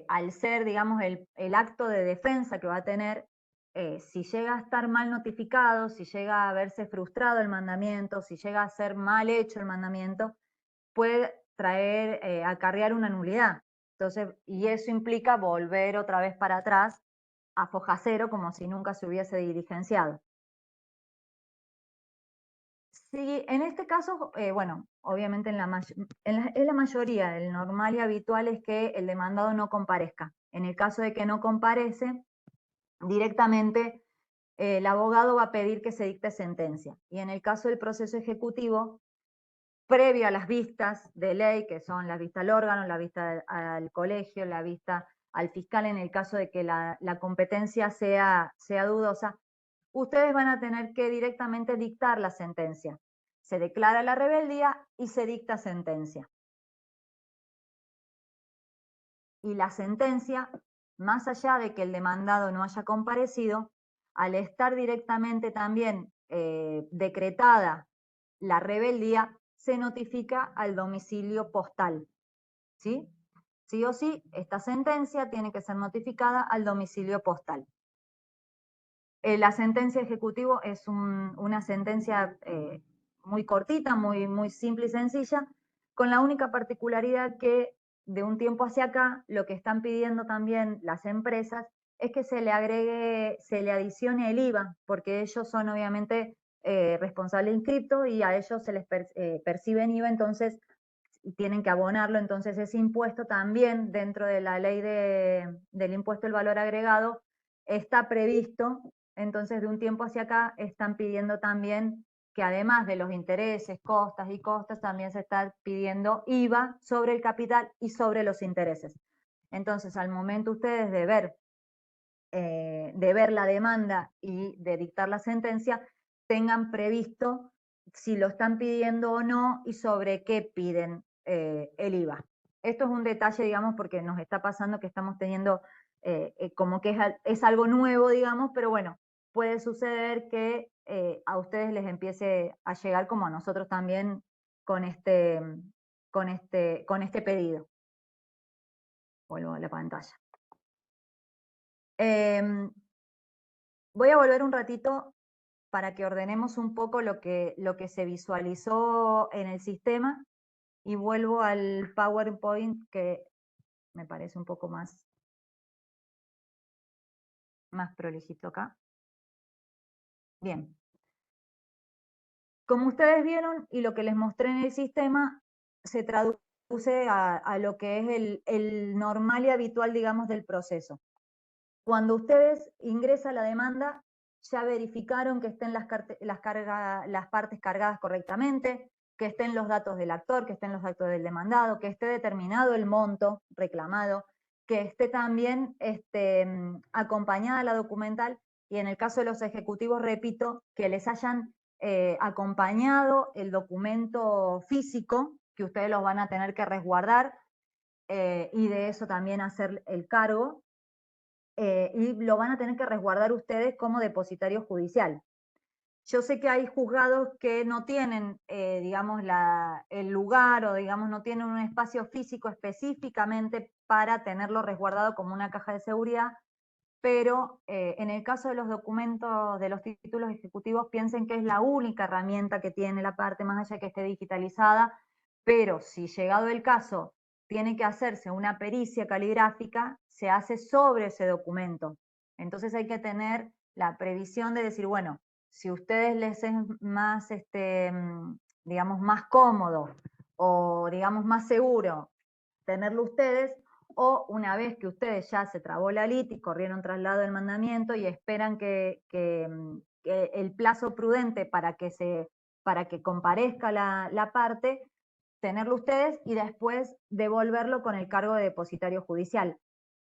[SPEAKER 3] al ser, digamos, el acto de defensa que va a tener, si llega a estar mal notificado, si llega a verse frustrado el mandamiento, si llega a ser mal hecho el mandamiento, puede acarrear una nulidad. Entonces, y eso implica volver otra vez para atrás a foja cero, como si nunca se hubiese diligenciado. Sí, en este caso, bueno, obviamente en la mayoría, el normal y habitual es que el demandado no comparezca. En el caso de que no comparece, directamente el abogado va a pedir que se dicte sentencia. Y en el caso del proceso ejecutivo, previo a las vistas de ley, que son la vista al órgano, la vista al colegio, la vista al fiscal en el caso de que la competencia sea dudosa, ustedes van a tener que directamente dictar la sentencia. Se declara la rebeldía y se dicta sentencia. Y la sentencia, más allá de que el demandado no haya comparecido, al estar directamente también decretada la rebeldía, se notifica al domicilio postal. ¿Sí? Sí o sí, esta sentencia tiene que ser notificada al domicilio postal. La sentencia ejecutiva es una sentencia muy cortita, muy simple y sencilla, con la única particularidad que de un tiempo hacia acá, lo que están pidiendo también las empresas es que se le adicione el IVA, porque ellos son obviamente responsables inscriptos y a ellos se les perciben IVA, entonces tienen que abonarlo, entonces ese impuesto también dentro de la ley del impuesto del valor agregado está previsto. Entonces, de un tiempo hacia acá están pidiendo también que además de los intereses, costas y costas, también se está pidiendo IVA sobre el capital y sobre los intereses. Entonces, al momento ustedes de ver la demanda y de dictar la sentencia, tengan previsto si lo están pidiendo o no y sobre qué piden el IVA. Esto es un detalle, digamos, porque nos está pasando que estamos teniendo como que es algo nuevo, digamos, pero bueno, puede suceder que a ustedes les empiece a llegar como a nosotros también con este pedido. Vuelvo a la pantalla. Voy a volver un ratito para que ordenemos un poco lo que se visualizó en el sistema y vuelvo al PowerPoint que me parece un poco más prolijito acá. Bien. Como ustedes vieron y lo que les mostré en el sistema, se traduce a lo que es el normal y habitual, digamos, del proceso. Cuando ustedes ingresan la demanda, ya verificaron que estén las partes cargadas correctamente, que estén los datos del actor, que estén los datos del demandado, que esté determinado el monto reclamado, que esté también acompañada la documental y en el caso de los ejecutivos, repito, que les hayan acompañado el documento físico, que ustedes los van a tener que resguardar y de eso también hacer el cargo. Y lo van a tener que resguardar ustedes como depositario judicial. Yo sé que hay juzgados que no tienen, digamos, el lugar o, digamos, no tienen un espacio físico específicamente para tenerlo resguardado como una caja de seguridad, pero en el caso de los documentos, de los títulos ejecutivos, piensen que es la única herramienta que tiene la parte, más allá que esté digitalizada, pero si llegado el caso tiene que hacerse una pericia caligráfica, se hace sobre ese documento. Entonces hay que tener la previsión de decir, bueno, si a ustedes les es más, digamos, más cómodo o, digamos, más seguro tenerlo ustedes, o una vez que ustedes ya se trabó la litis, corrieron traslado del mandamiento y esperan que el plazo prudente para que se para que comparezca la parte, tenerlo ustedes y después devolverlo con el cargo de depositario judicial.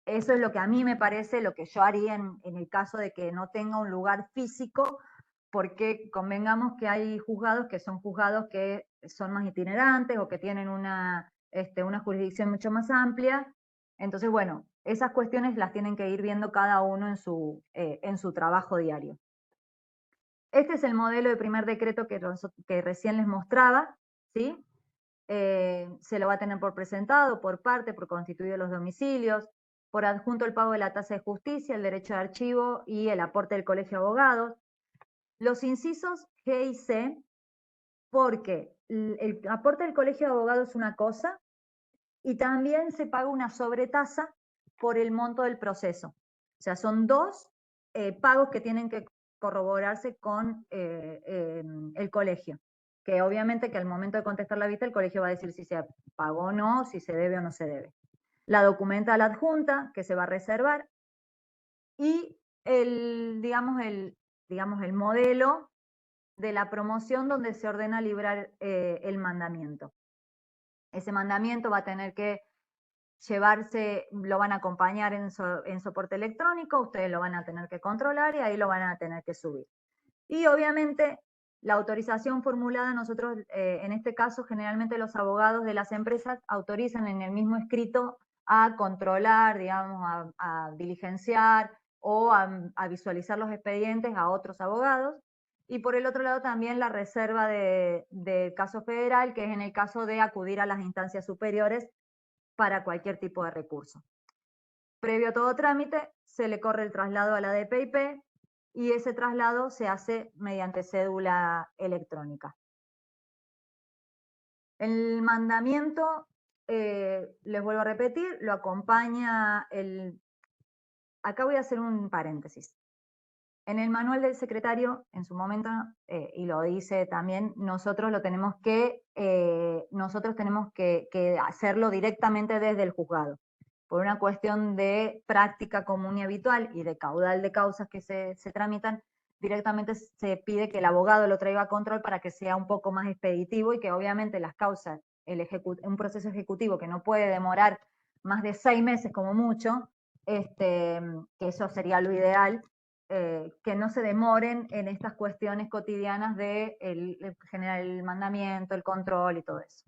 [SPEAKER 3] Eso es lo que a mí me parece, lo que yo haría en el caso de que no tenga un lugar físico, porque convengamos que hay juzgados que son más itinerantes o que tienen una jurisdicción mucho más amplia. Entonces, bueno, esas cuestiones las tienen que ir viendo cada uno en su trabajo diario. Este es el modelo de primer decreto que recién les mostraba, ¿sí? Se lo va a tener por presentado, por parte, por constituido los domicilios, por adjunto el pago de la tasa de justicia, el derecho de archivo y el aporte del colegio de abogados. Los incisos G y C, porque el aporte del colegio de abogados es una cosa y también se paga una sobretasa por el monto del proceso. O sea, son dos pagos que tienen que corroborarse con el colegio, que obviamente que al momento de contestar la vista el colegio va a decir si se pagó o no, si se debe o no se debe. La documental adjunta, que se va a reservar, y el modelo de la promoción donde se ordena librar el mandamiento. Ese mandamiento va a tener que llevarse, lo van a acompañar en soporte electrónico, ustedes lo van a tener que controlar y ahí lo van a tener que subir. Y obviamente la autorización formulada, nosotros en este caso generalmente los abogados de las empresas autorizan en el mismo escrito a controlar, digamos, a diligenciar o a visualizar los expedientes a otros abogados. Y por el otro lado también la reserva del caso federal, que es en el caso de acudir a las instancias superiores para cualquier tipo de recurso. Previo a todo trámite, se le corre el traslado a la DPIP y ese traslado se hace mediante cédula electrónica. El mandamiento, les vuelvo a repetir, lo acompaña acá voy a hacer un paréntesis. En el manual del secretario, en su momento, y lo dice también, nosotros tenemos que hacerlo directamente desde el juzgado, por una cuestión de práctica común y habitual y de caudal de causas que se tramitan, directamente se pide que el abogado lo traiga a control para que sea un poco más expeditivo y que obviamente las causas, un proceso ejecutivo que no puede demorar más de 6 meses como mucho, que eso sería lo ideal, que no se demoren en estas cuestiones cotidianas de generar el mandamiento, el control y todo eso.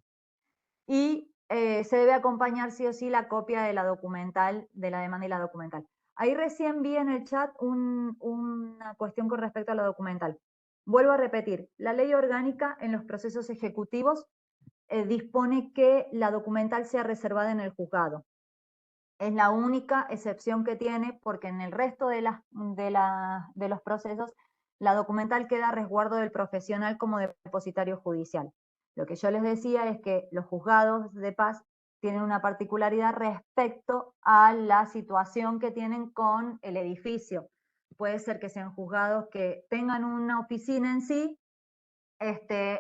[SPEAKER 3] Y se debe acompañar sí o sí la copia de la documental, de la demanda y la documental. Ahí recién vi en el chat una cuestión con respecto a la documental. Vuelvo a repetir, la ley orgánica en los procesos ejecutivos dispone que la documental sea reservada en el juzgado. Es la única excepción que tiene porque en el resto de los procesos la documental queda a resguardo del profesional como depositario judicial. Lo que yo les decía es que los juzgados de paz tienen una particularidad respecto a la situación que tienen con el edificio. Puede ser que sean juzgados que tengan una oficina en sí,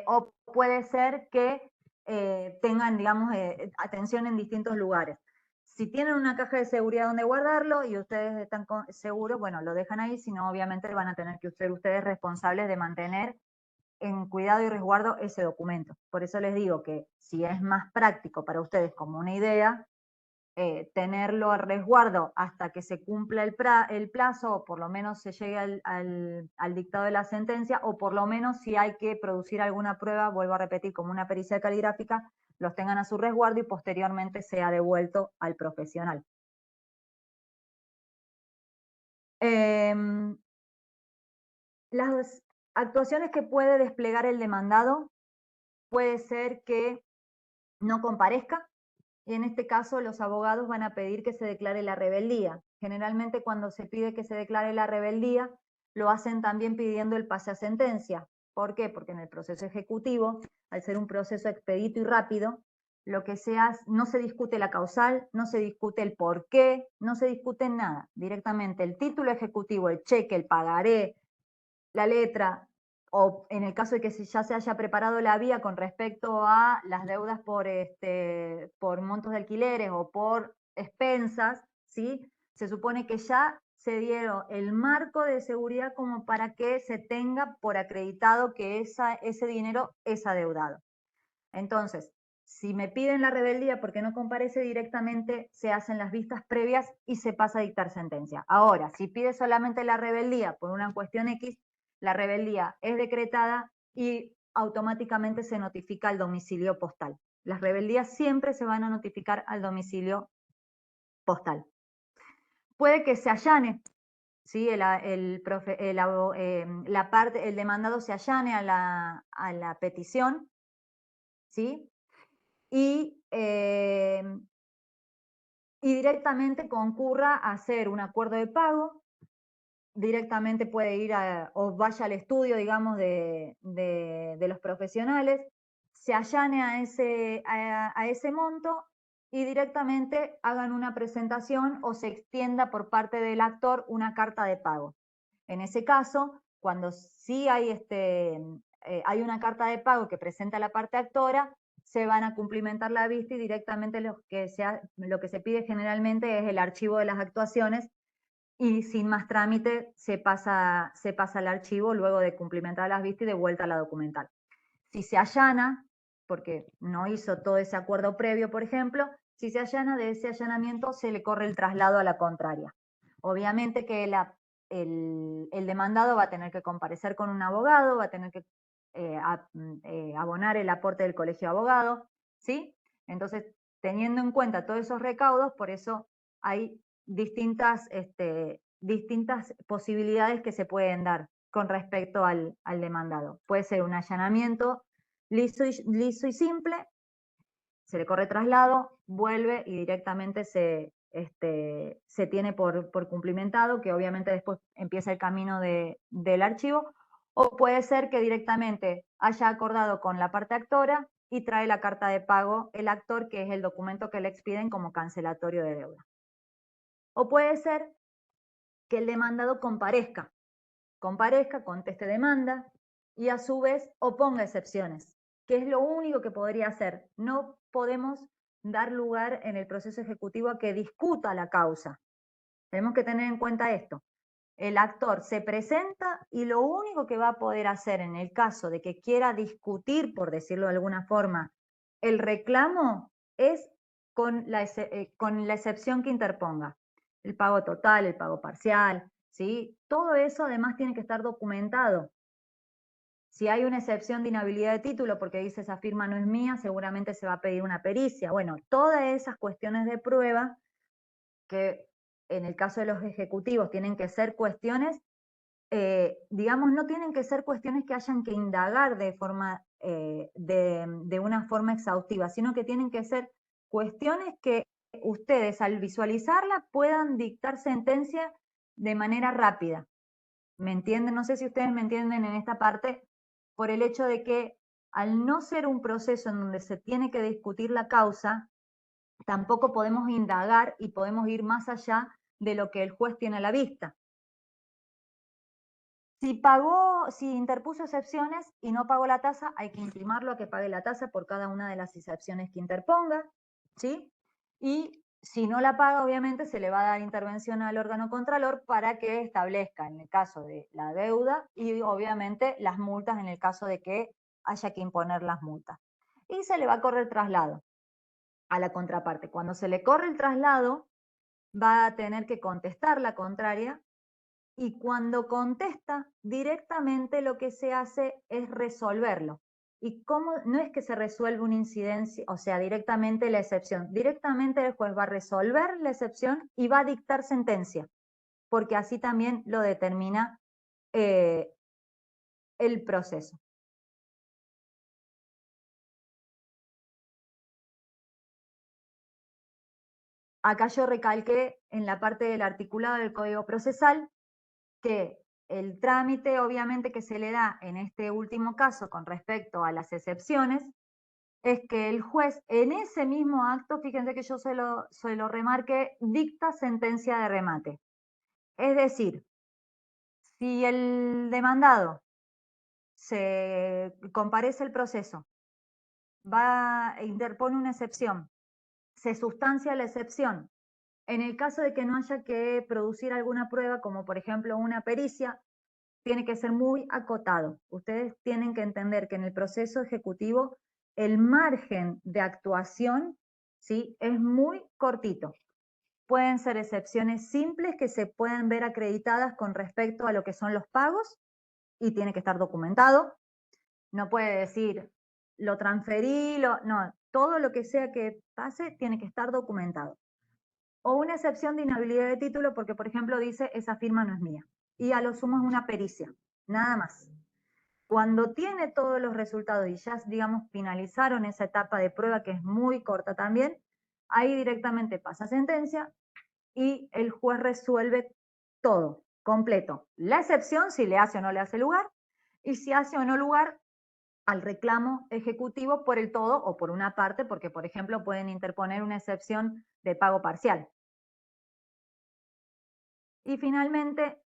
[SPEAKER 3] o puede ser que tengan, digamos, atención en distintos lugares. Si tienen una caja de seguridad donde guardarlo y ustedes están seguros, bueno, lo dejan ahí, si no, obviamente van a tener que ser ustedes responsables de mantener en cuidado y resguardo ese documento. Por eso les digo que si es más práctico para ustedes como una idea, tenerlo a resguardo hasta que se cumpla el plazo, o por lo menos se llegue al dictado de la sentencia, o por lo menos si hay que producir alguna prueba, vuelvo a repetir, como una pericia caligráfica, los tengan a su resguardo y posteriormente sea devuelto al profesional. Las actuaciones que puede desplegar el demandado puede ser que no comparezca, y en este caso los abogados van a pedir que se declare la rebeldía. Generalmente cuando se pide que se declare la rebeldía, lo hacen también pidiendo el pase a sentencia. ¿Por qué? Porque en el proceso ejecutivo, al ser un proceso expedito y rápido, lo que se hace, no se discute la causal, no se discute el por qué, no se discute nada. Directamente el título ejecutivo, el cheque, el pagaré, la letra, o en el caso de que ya se haya preparado la vía con respecto a las deudas por montos de alquileres o por expensas, ¿sí? Se supone que ya se dio el marco de seguridad como para que se tenga por acreditado que ese dinero es adeudado. Entonces, si me piden la rebeldía porque no comparece directamente, se hacen las vistas previas y se pasa a dictar sentencia. Ahora, si pide solamente la rebeldía por una cuestión X, la rebeldía es decretada y automáticamente se notifica al domicilio postal. Las rebeldías siempre se van a notificar al domicilio postal. Puede que se allane, ¿sí? el demandado se allane a la petición, ¿sí? Y directamente concurra a hacer un acuerdo de pago, directamente puede ir o vaya al estudio, digamos, de los profesionales, se allane a ese monto y directamente hagan una presentación o se extienda por parte del actor una carta de pago. En ese caso, cuando sí hay una carta de pago que presenta la parte actora, se van a cumplimentar la vista y directamente lo que se pide generalmente es el archivo de las actuaciones y sin más trámite se pasa al archivo luego de cumplimentar las vistas y de vuelta a la documental. Si se allana, porque no hizo todo ese acuerdo previo, por ejemplo, si se allana, de ese allanamiento se le corre el traslado a la contraria. Obviamente que el demandado va a tener que comparecer con un abogado, va a tener que abonar el aporte del colegio de abogados, ¿sí? Entonces, teniendo en cuenta todos esos recaudos, por eso hay distintas posibilidades que se pueden dar con respecto al demandado. Puede ser un allanamiento liso y simple, se le corre traslado, vuelve y directamente se tiene por cumplimentado, que obviamente después empieza el camino del archivo, o puede ser que directamente haya acordado con la parte actora y trae la carta de pago el actor, que es el documento que le expiden como cancelatorio de deuda. O puede ser que el demandado comparezca, conteste demanda y a su vez oponga excepciones, que es lo único que podría hacer. No podemos dar lugar en el proceso ejecutivo a que discuta la causa. Tenemos que tener en cuenta esto. El actor se presenta y lo único que va a poder hacer en el caso de que quiera discutir, por decirlo de alguna forma, el reclamo es con la excepción que interponga. El pago total, el pago parcial, ¿sí? Todo eso además tiene que estar documentado. Si hay una excepción de inhabilidad de título porque dice esa firma no es mía, seguramente se va a pedir una pericia. Bueno, todas esas cuestiones de prueba que en el caso de los ejecutivos tienen que ser cuestiones, digamos, no tienen que ser cuestiones que hayan que indagar de una forma exhaustiva, sino que tienen que ser cuestiones que ustedes al visualizarla puedan dictar sentencia de manera rápida. ¿Me entienden? No sé si ustedes me entienden en esta parte, por el hecho de que al no ser un proceso en donde se tiene que discutir la causa, tampoco podemos indagar y podemos ir más allá de lo que el juez tiene a la vista. Si interpuso excepciones y no pagó la tasa, hay que intimarlo a que pague la tasa por cada una de las excepciones que interponga, ¿sí? Y si no la paga, obviamente se le va a dar intervención al órgano contralor para que establezca en el caso de la deuda y obviamente las multas en el caso de que haya que imponer las multas. Y se le va a correr traslado a la contraparte. Cuando se le corre el traslado, va a tener que contestar la contraria y cuando contesta directamente lo que se hace es resolverlo. ¿Y cómo? No es que se resuelve una incidencia, o sea, directamente la excepción. Directamente el juez va a resolver la excepción y va a dictar sentencia, porque así también lo determina el proceso. Acá yo recalqué en la parte del articulado del Código Procesal que el trámite obviamente que se le da en este último caso con respecto a las excepciones es que el juez en ese mismo acto, fíjense que yo se lo remarqué, dicta sentencia de remate. Es decir, si el demandado se comparece el proceso, interpone una excepción, se sustancia la excepción En el caso de que no haya que producir alguna prueba, como por ejemplo una pericia, tiene que ser muy acotado. Ustedes tienen que entender que en el proceso ejecutivo el margen de actuación, ¿sí?, es muy cortito. Pueden ser excepciones simples que se pueden ver acreditadas con respecto a lo que son los pagos y tiene que estar documentado. No puede decir, lo transferí, no, todo lo que sea que pase tiene que estar documentado. O una excepción de inhabilidad de título porque, por ejemplo, dice, esa firma no es mía. Y a lo sumo es una pericia, nada más. Cuando tiene todos los resultados y ya, digamos, finalizaron esa etapa de prueba que es muy corta también, ahí directamente pasa sentencia y el juez resuelve todo, completo. La excepción, si le hace o no le hace lugar, y si hace o no lugar al reclamo ejecutivo por el todo o por una parte, porque, por ejemplo, pueden interponer una excepción de pago parcial. Y finalmente,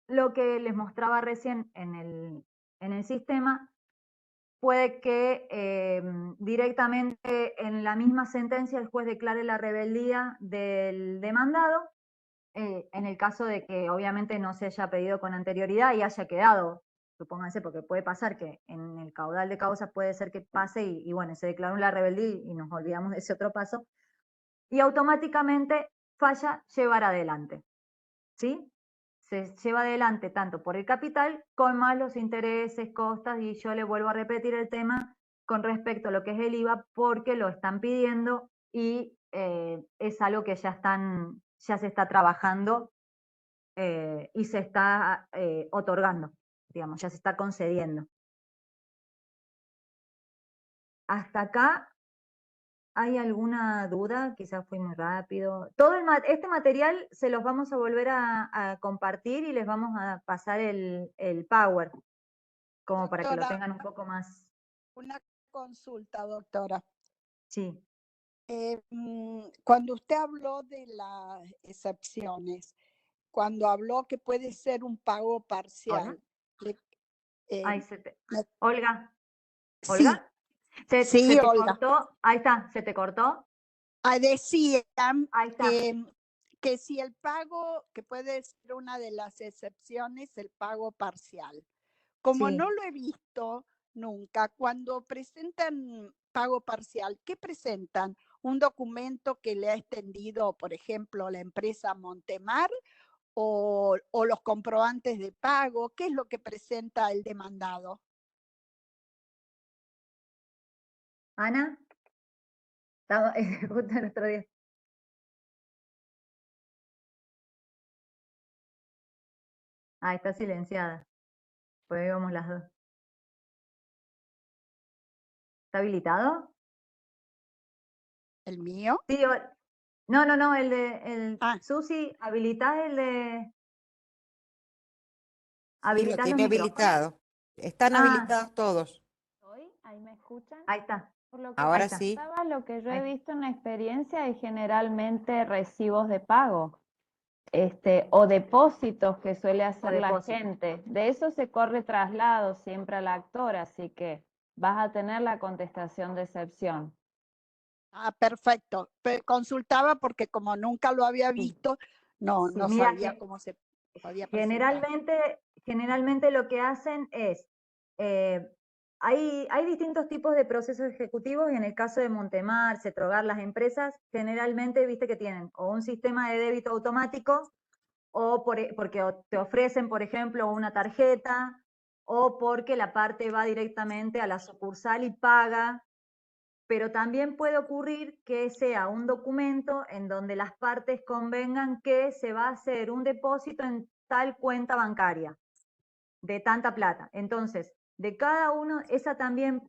[SPEAKER 3] lo que les mostraba recién en el sistema, puede que directamente en la misma sentencia el juez declare la rebeldía del demandado, en el caso de que obviamente no se haya pedido con anterioridad y haya quedado, supónganse, porque puede pasar que en el caudal de causa puede ser que pase y bueno, se declaró la rebeldía y nos olvidamos de ese otro paso, y automáticamente falla llevar adelante, ¿sí? Se lleva adelante tanto por el capital con más los intereses, costas, y yo le vuelvo a repetir el tema con respecto a lo que es el IVA porque lo están pidiendo y es algo que ya se está trabajando y se está otorgando, digamos, ya se está concediendo. Hasta acá, ¿hay alguna duda? Quizás fui muy rápido. Este material se los vamos a volver a compartir y les vamos a pasar el Power, como para que lo
[SPEAKER 5] Doctora,
[SPEAKER 3] tengan un poco más.
[SPEAKER 5] una consulta, doctora.
[SPEAKER 3] Sí.
[SPEAKER 5] Cuando usted habló de las excepciones, cuando habló que puede ser un pago parcial.
[SPEAKER 3] Ay,
[SPEAKER 5] me-
[SPEAKER 3] Olga,
[SPEAKER 5] sí,
[SPEAKER 3] Olga, se
[SPEAKER 5] sí,
[SPEAKER 3] te
[SPEAKER 5] Olga.
[SPEAKER 3] cortó, ahí está, se te cortó,
[SPEAKER 5] Decían
[SPEAKER 3] ahí está.
[SPEAKER 5] que si el pago, que puede ser una de las excepciones, el pago parcial. Como
[SPEAKER 3] Sí.
[SPEAKER 5] no lo he visto nunca, cuando presentan pago parcial, ¿qué presentan? ¿Un documento que le ha extendido, por ejemplo, la empresa Montemar o los comprobantes de pago? ¿Qué es lo que presenta el demandado?
[SPEAKER 3] Ana, estaba justo el otro día. Ah, está silenciada. Pues ahí vamos las dos. ¿Está habilitado?
[SPEAKER 5] ¿El mío?
[SPEAKER 3] Sí, no, el
[SPEAKER 5] Ah.
[SPEAKER 3] Susi, habilitás el de.
[SPEAKER 1] Sí, lo
[SPEAKER 3] Habilitar los
[SPEAKER 1] tiene
[SPEAKER 3] micrófonos.
[SPEAKER 1] habilitado. Están habilitados todos.
[SPEAKER 6] ¿Ahí me escuchan?
[SPEAKER 3] Ahí está.
[SPEAKER 6] Por lo que
[SPEAKER 1] Ahora
[SPEAKER 3] está.
[SPEAKER 1] sí.
[SPEAKER 6] comentaba, lo que yo he
[SPEAKER 3] Ahí.
[SPEAKER 6] visto en la experiencia es generalmente recibos de pago, o depósitos que suele hacer la
[SPEAKER 3] depósitos.
[SPEAKER 6] gente. De eso se corre traslado siempre al actor, así que vas a tener la contestación de excepción.
[SPEAKER 5] Ah, perfecto. Consultaba porque como nunca lo había visto, no
[SPEAKER 3] Mira,
[SPEAKER 5] sabía cómo se podía presentar.
[SPEAKER 3] Generalmente lo que hacen es, hay distintos tipos de procesos ejecutivos y en el caso de Montemar, Cetrogar, las empresas generalmente, viste que tienen o un sistema de débito automático o porque te ofrecen, por ejemplo, una tarjeta o porque la parte va directamente a la sucursal y paga, pero también puede ocurrir que sea un documento en donde las partes convengan que se va a hacer un depósito en tal cuenta bancaria de tanta plata. Entonces, de cada uno, esa también,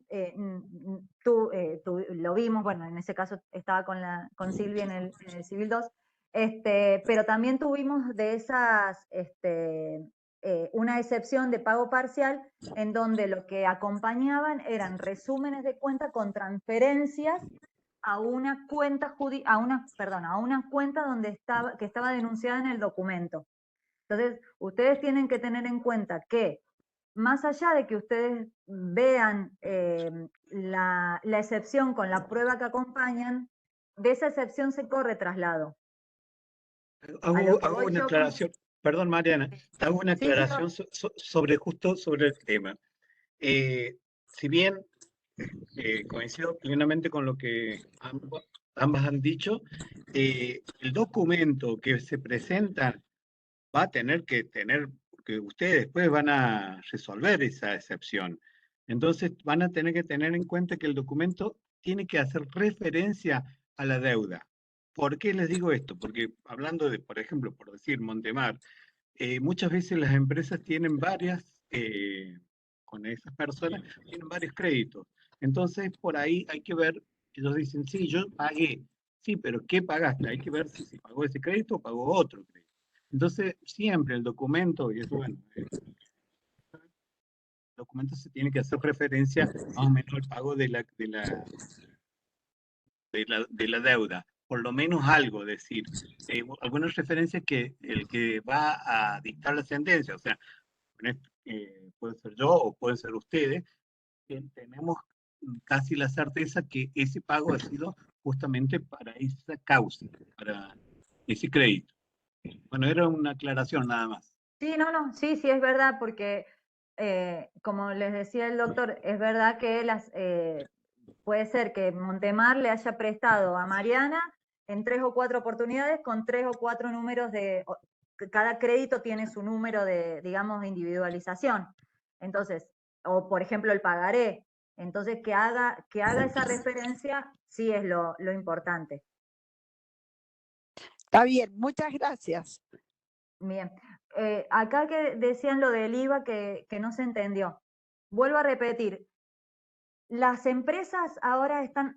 [SPEAKER 3] lo vimos, bueno, en ese caso estaba con Silvia en el Civil 2, pero también tuvimos de esas, una excepción de pago parcial en donde lo que acompañaban eran resúmenes de cuenta con transferencias a una cuenta a una cuenta que estaba denunciada en el documento. Entonces, ustedes tienen que tener en cuenta que más allá de que ustedes vean la excepción con la prueba que acompañan, de esa excepción se corre traslado. A lo
[SPEAKER 2] Hago,
[SPEAKER 3] que
[SPEAKER 2] hago
[SPEAKER 3] voy
[SPEAKER 2] una
[SPEAKER 3] yo
[SPEAKER 2] aclaración, perdón Mariana, hago una
[SPEAKER 3] Sí, sí,
[SPEAKER 2] aclaración sobre justo sobre el tema. Si bien coincido plenamente con lo que ambas han dicho, el documento que se presenta va a tener que tener, porque ustedes después van a resolver esa excepción. Entonces van a tener que tener en cuenta que el documento tiene que hacer referencia a la deuda. ¿Por qué les digo esto? Porque hablando de, por ejemplo, por decir Montemar, muchas veces las empresas tienen varias, con esas personas, tienen varios créditos. Entonces, por ahí hay que ver, ellos dicen, sí, yo pagué, sí, pero ¿qué pagaste? Hay que ver si se pagó ese crédito o pagó otro crédito. Entonces, siempre el documento, y eso bueno, el documento se tiene que hacer referencia más o menos al pago de la deuda, por lo menos algo, decir, algunas referencias que el que va a dictar la sentencia, o sea, puede ser yo o pueden ser ustedes, que tenemos casi la certeza que ese pago ha sido justamente para esa causa, para ese crédito. Bueno, era una aclaración nada más.
[SPEAKER 3] Sí, no, sí, es verdad, porque como les decía el doctor, es verdad que puede ser que Montemar le haya prestado a Mariana en 3 o 4 oportunidades con 3 o 4 números cada crédito tiene su número de, digamos, de individualización. Entonces, o por ejemplo el pagaré. Entonces, que haga esa referencia sí es lo importante.
[SPEAKER 5] Está bien, muchas gracias.
[SPEAKER 3] Bien. Acá que decían lo del IVA que no se entendió. Vuelvo a repetir, las empresas ahora están,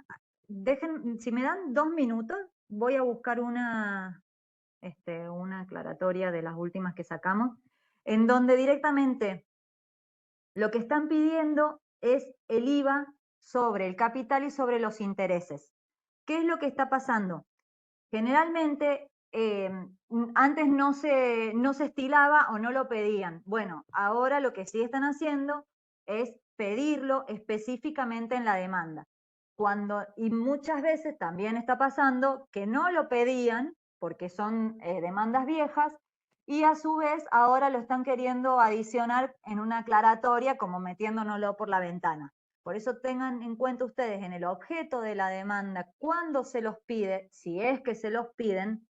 [SPEAKER 3] si me dan 2 minutos, voy a buscar una aclaratoria de las últimas que sacamos, en donde directamente lo que están pidiendo es el IVA sobre el capital y sobre los intereses. ¿Qué es lo que está pasando? Generalmente, antes no se estilaba o no lo pedían. Bueno, ahora lo que sí están haciendo es pedirlo específicamente en la demanda. Y muchas veces también está pasando que no lo pedían porque son demandas viejas y a su vez ahora lo están queriendo adicionar en una aclaratoria como metiéndonoslo por la ventana. Por eso tengan en cuenta ustedes en el objeto de la demanda cuándo se los pide, si es que se los piden,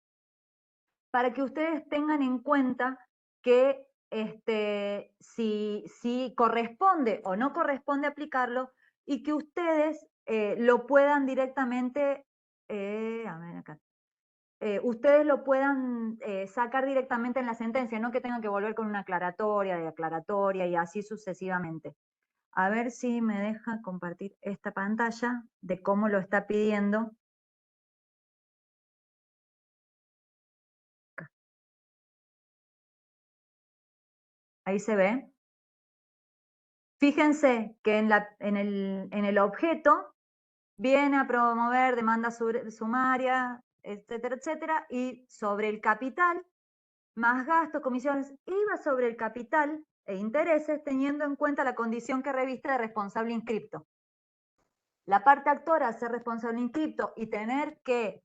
[SPEAKER 3] para que ustedes tengan en cuenta que si corresponde o no corresponde aplicarlo y que ustedes lo puedan directamente, ustedes lo puedan sacar directamente en la sentencia, no que tengan que volver con una aclaratoria y así sucesivamente. A ver si me deja compartir esta pantalla de cómo lo está pidiendo. Ahí se ve. Fíjense que en el objeto viene a promover demanda sumaria, etcétera, etcétera, y sobre el capital, más gastos, comisiones, IVA sobre el capital e intereses, teniendo en cuenta la condición que reviste de responsable inscripto. La parte actora, ser responsable inscripto y tener que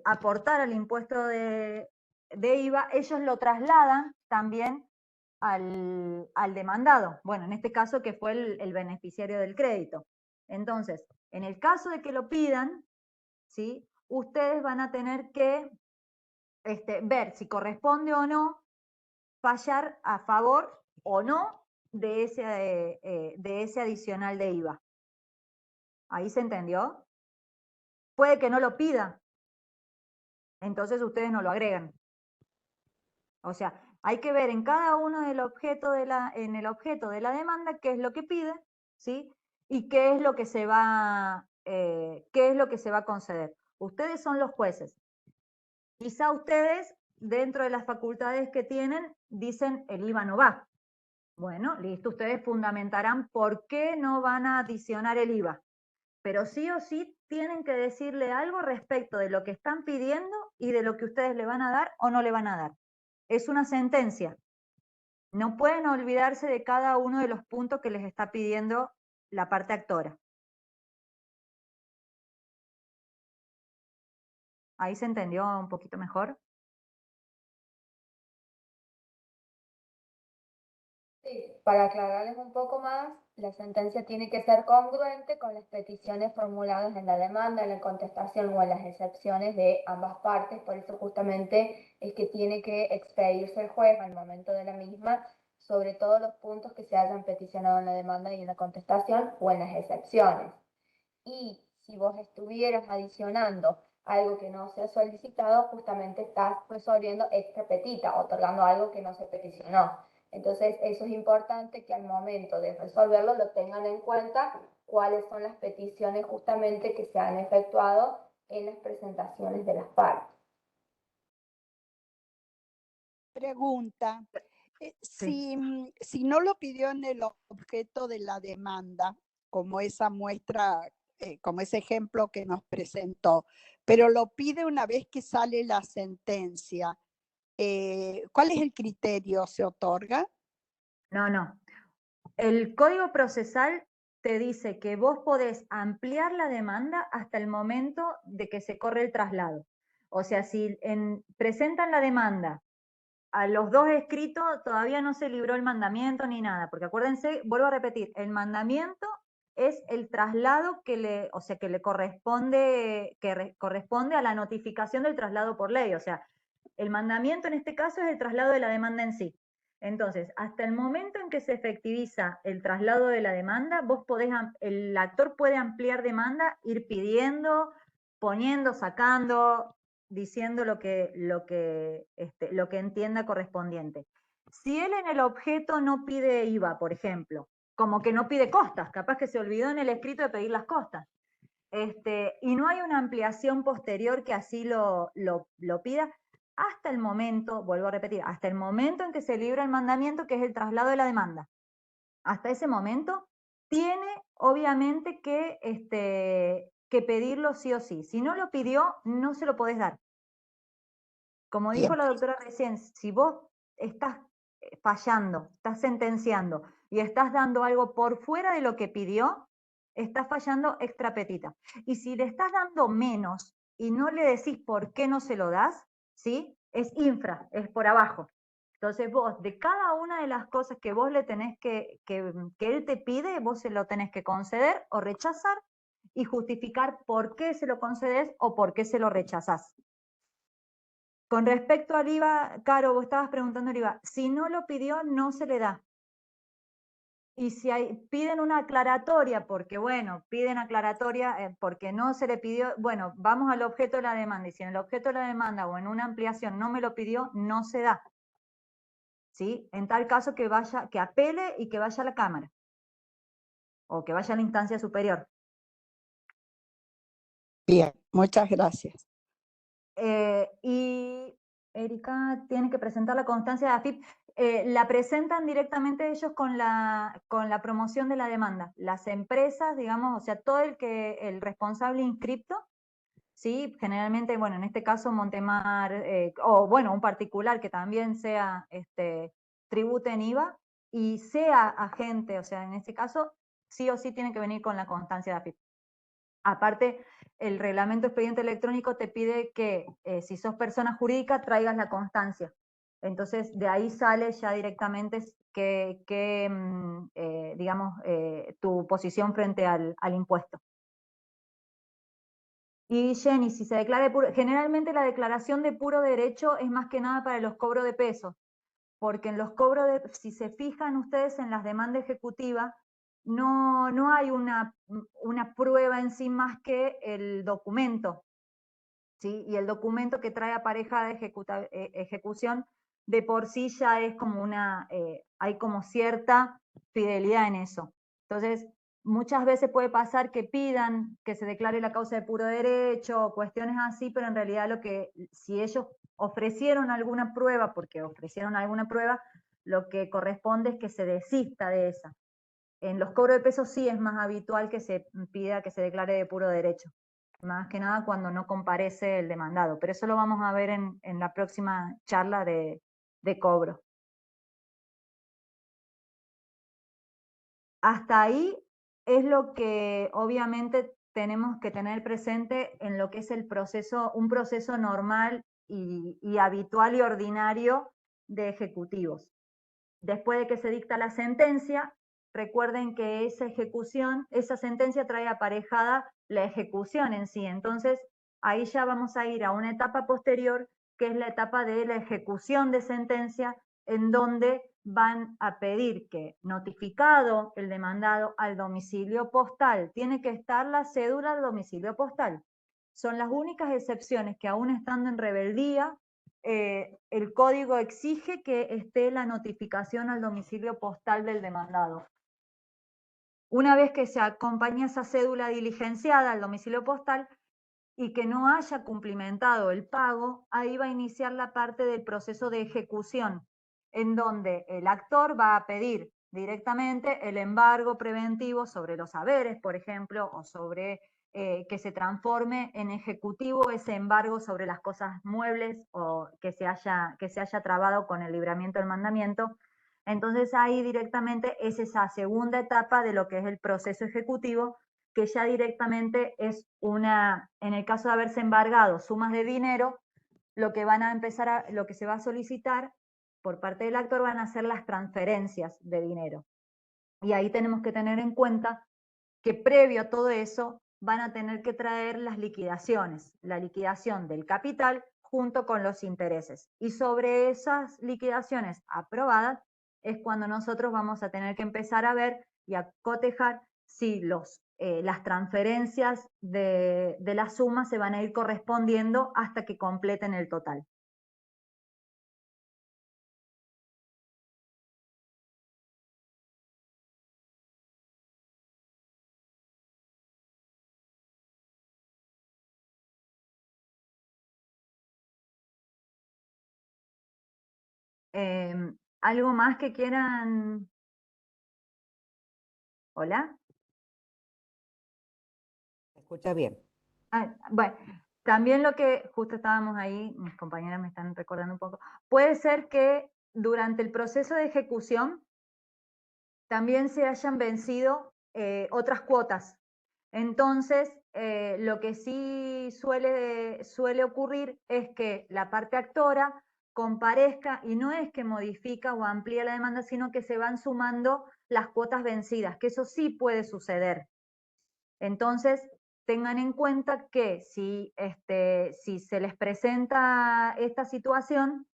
[SPEAKER 3] aportar al impuesto de IVA, ellos lo trasladan también al demandado. Bueno, en este caso que fue el beneficiario del crédito. Entonces, en el caso de que lo pidan, ¿sí? Ustedes van a tener que ver si corresponde o no fallar a favor o no de ese adicional de IVA. ¿Ahí se entendió? Puede que no lo pida, entonces ustedes no lo agregan. O sea, hay que ver en cada uno en el objeto de la demanda qué es lo que pide, ¿sí? Y qué es lo que se va a conceder. Ustedes son los jueces. Quizá ustedes, dentro de las facultades que tienen, dicen el IVA no va. Bueno, listo, ustedes fundamentarán por qué no van a adicionar el IVA. Pero sí o sí tienen que decirle algo respecto de lo que están pidiendo y de lo que ustedes le van a dar o no le van a dar. Es una sentencia. No pueden olvidarse de cada uno de los puntos que les está pidiendo la parte actora. ¿Ahí se entendió un poquito mejor?
[SPEAKER 4] Sí, para aclararles un poco más, la sentencia tiene que ser congruente con las peticiones formuladas en la demanda, en la contestación o en las excepciones de ambas partes. Por eso justamente es que tiene que expedirse el juez al momento de la misma sobre todos los puntos que se hayan peticionado en la demanda y en la contestación o en las excepciones. Y si vos estuvieras adicionando algo que no se ha solicitado, justamente estás resolviendo extra petita, otorgando algo que no se peticionó. Entonces, eso es importante que al momento de resolverlo lo tengan en cuenta cuáles son las peticiones justamente que se han efectuado en las presentaciones de las partes.
[SPEAKER 5] Pregunta,
[SPEAKER 3] Sí.
[SPEAKER 5] si no lo pidió en el objeto de la demanda, como esa muestra, como ese ejemplo que nos presentó, pero lo pide una vez que sale la sentencia, ¿cuál es el criterio? ¿Se otorga?
[SPEAKER 3] No. El Código Procesal te dice que vos podés ampliar la demanda hasta el momento de que se corre el traslado. O sea, si presentan la demanda a los dos escritos, todavía no se libró el mandamiento ni nada, porque acuérdense, vuelvo a repetir, el mandamiento es el traslado que le corresponde, corresponde a la notificación del traslado por ley. O sea, el mandamiento en este caso es el traslado de la demanda en sí. Entonces, hasta el momento en que se efectiviza el traslado de la demanda, el actor puede ampliar demanda, ir pidiendo, poniendo, sacando, diciendo lo que entienda correspondiente. Si él en el objeto no pide IVA, por ejemplo, como que no pide costas, capaz que se olvidó en el escrito de pedir las costas, y no hay una ampliación posterior que así lo pida, hasta el momento, vuelvo a repetir, hasta el momento en que se libra el mandamiento, que es el traslado de la demanda, hasta ese momento, tiene obviamente que pedirlo sí o sí. Si no lo pidió, no se lo podés dar. Como dijo
[SPEAKER 5] Bien.
[SPEAKER 3] la doctora recién, si vos estás fallando, estás sentenciando y estás dando algo por fuera de lo que pidió, estás fallando extra petita. Y si le estás dando menos y no le decís por qué no se lo das, ¿sí? Es infra, es por abajo. Entonces vos, de cada una de las cosas que vos le tenés que él te pide, vos se lo tenés que conceder o rechazar y justificar por qué se lo concedes o por qué se lo rechazás. Con respecto al IVA, Caro, vos estabas preguntando el IVA. Si no lo pidió, no se le da. Y si piden una aclaratoria, porque bueno, piden aclaratoria porque no se le pidió, bueno, vamos al objeto de la demanda. Y si en el objeto de la demanda o en una ampliación no me lo pidió, no se da. ¿Sí? En tal caso que apele y que vaya a la Cámara. O que vaya a la instancia superior.
[SPEAKER 5] Bien, muchas gracias.
[SPEAKER 3] Y Erika tiene que presentar la constancia de AFIP. La presentan directamente ellos con la promoción de la demanda. Las empresas, digamos, o sea, todo el responsable inscripto, ¿sí? Generalmente, bueno, en este caso Montemar, o bueno, un particular que también sea, tribute en IVA y sea agente, o sea, en este caso, sí o sí tiene que venir con la constancia de AFIP. Aparte, el reglamento expediente electrónico te pide que si sos persona jurídica traigas la constancia. Entonces, de ahí sale ya directamente tu posición frente al impuesto. Y Jenny, si se declara generalmente la declaración de puro derecho es más que nada para los cobros de pesos, porque en los cobros si se fijan ustedes en las demandas ejecutivas, no hay una prueba en sí más que el documento, ¿sí? Y el documento que trae aparejada ejecución de por sí ya es como hay como cierta fidelidad en eso. Entonces, muchas veces puede pasar que pidan que se declare la causa de puro derecho, cuestiones así, pero en realidad si ellos ofrecieron alguna prueba, porque ofrecieron alguna prueba, lo que corresponde es que se desista de esa. En los cobros de pesos sí es más habitual que se pida que se declare de puro derecho, más que nada cuando no comparece el demandado, pero eso lo vamos a ver en la próxima charla de cobro. Hasta ahí es lo que obviamente tenemos que tener presente en lo que es el proceso, un proceso normal y habitual y ordinario de ejecutivos. Después de que se dicta la sentencia, recuerden que esa ejecución, esa sentencia trae aparejada la ejecución en sí. Entonces, ahí ya vamos a ir a una etapa posterior, que es la etapa de la ejecución de sentencia, en donde van a pedir que, notificado el demandado al domicilio postal, tiene que estar la cédula del domicilio postal. Son las únicas excepciones que, aún estando en rebeldía, el código exige que esté la notificación al domicilio postal del demandado. Una vez que se acompaña esa cédula diligenciada al domicilio postal y que no haya cumplimentado el pago, ahí va a iniciar la parte del proceso de ejecución, en donde el actor va a pedir directamente el embargo preventivo sobre los haberes, por ejemplo, o sobre que se transforme en ejecutivo ese embargo sobre las cosas muebles o que se haya trabado con el libramiento del mandamiento. Entonces ahí directamente es esa segunda etapa de lo que es el proceso ejecutivo, que ya directamente es una, en el caso de haberse embargado sumas de dinero, lo que van a empezar a, lo que se va a solicitar por parte del actor van a ser las transferencias de dinero. Y ahí tenemos que tener en cuenta que previo a todo eso van a tener que traer las liquidaciones, la liquidación del capital junto con los intereses. Y sobre esas liquidaciones aprobadas es cuando nosotros vamos a tener que empezar a ver y a cotejar si las transferencias de la suma se van a ir correspondiendo hasta que completen el total. ¿Algo más que quieran? ¿Hola?
[SPEAKER 1] ¿Se escucha bien?
[SPEAKER 3] Bueno, también lo que justo estábamos ahí, mis compañeras me están recordando un poco, puede ser que durante el proceso de ejecución también se hayan vencido otras cuotas. Entonces, lo que sí suele ocurrir es que la parte actora comparezca y no es que modifica o amplía la demanda, sino que se van sumando las cuotas vencidas, que eso sí puede suceder. Entonces, tengan en cuenta que si se les presenta esta situación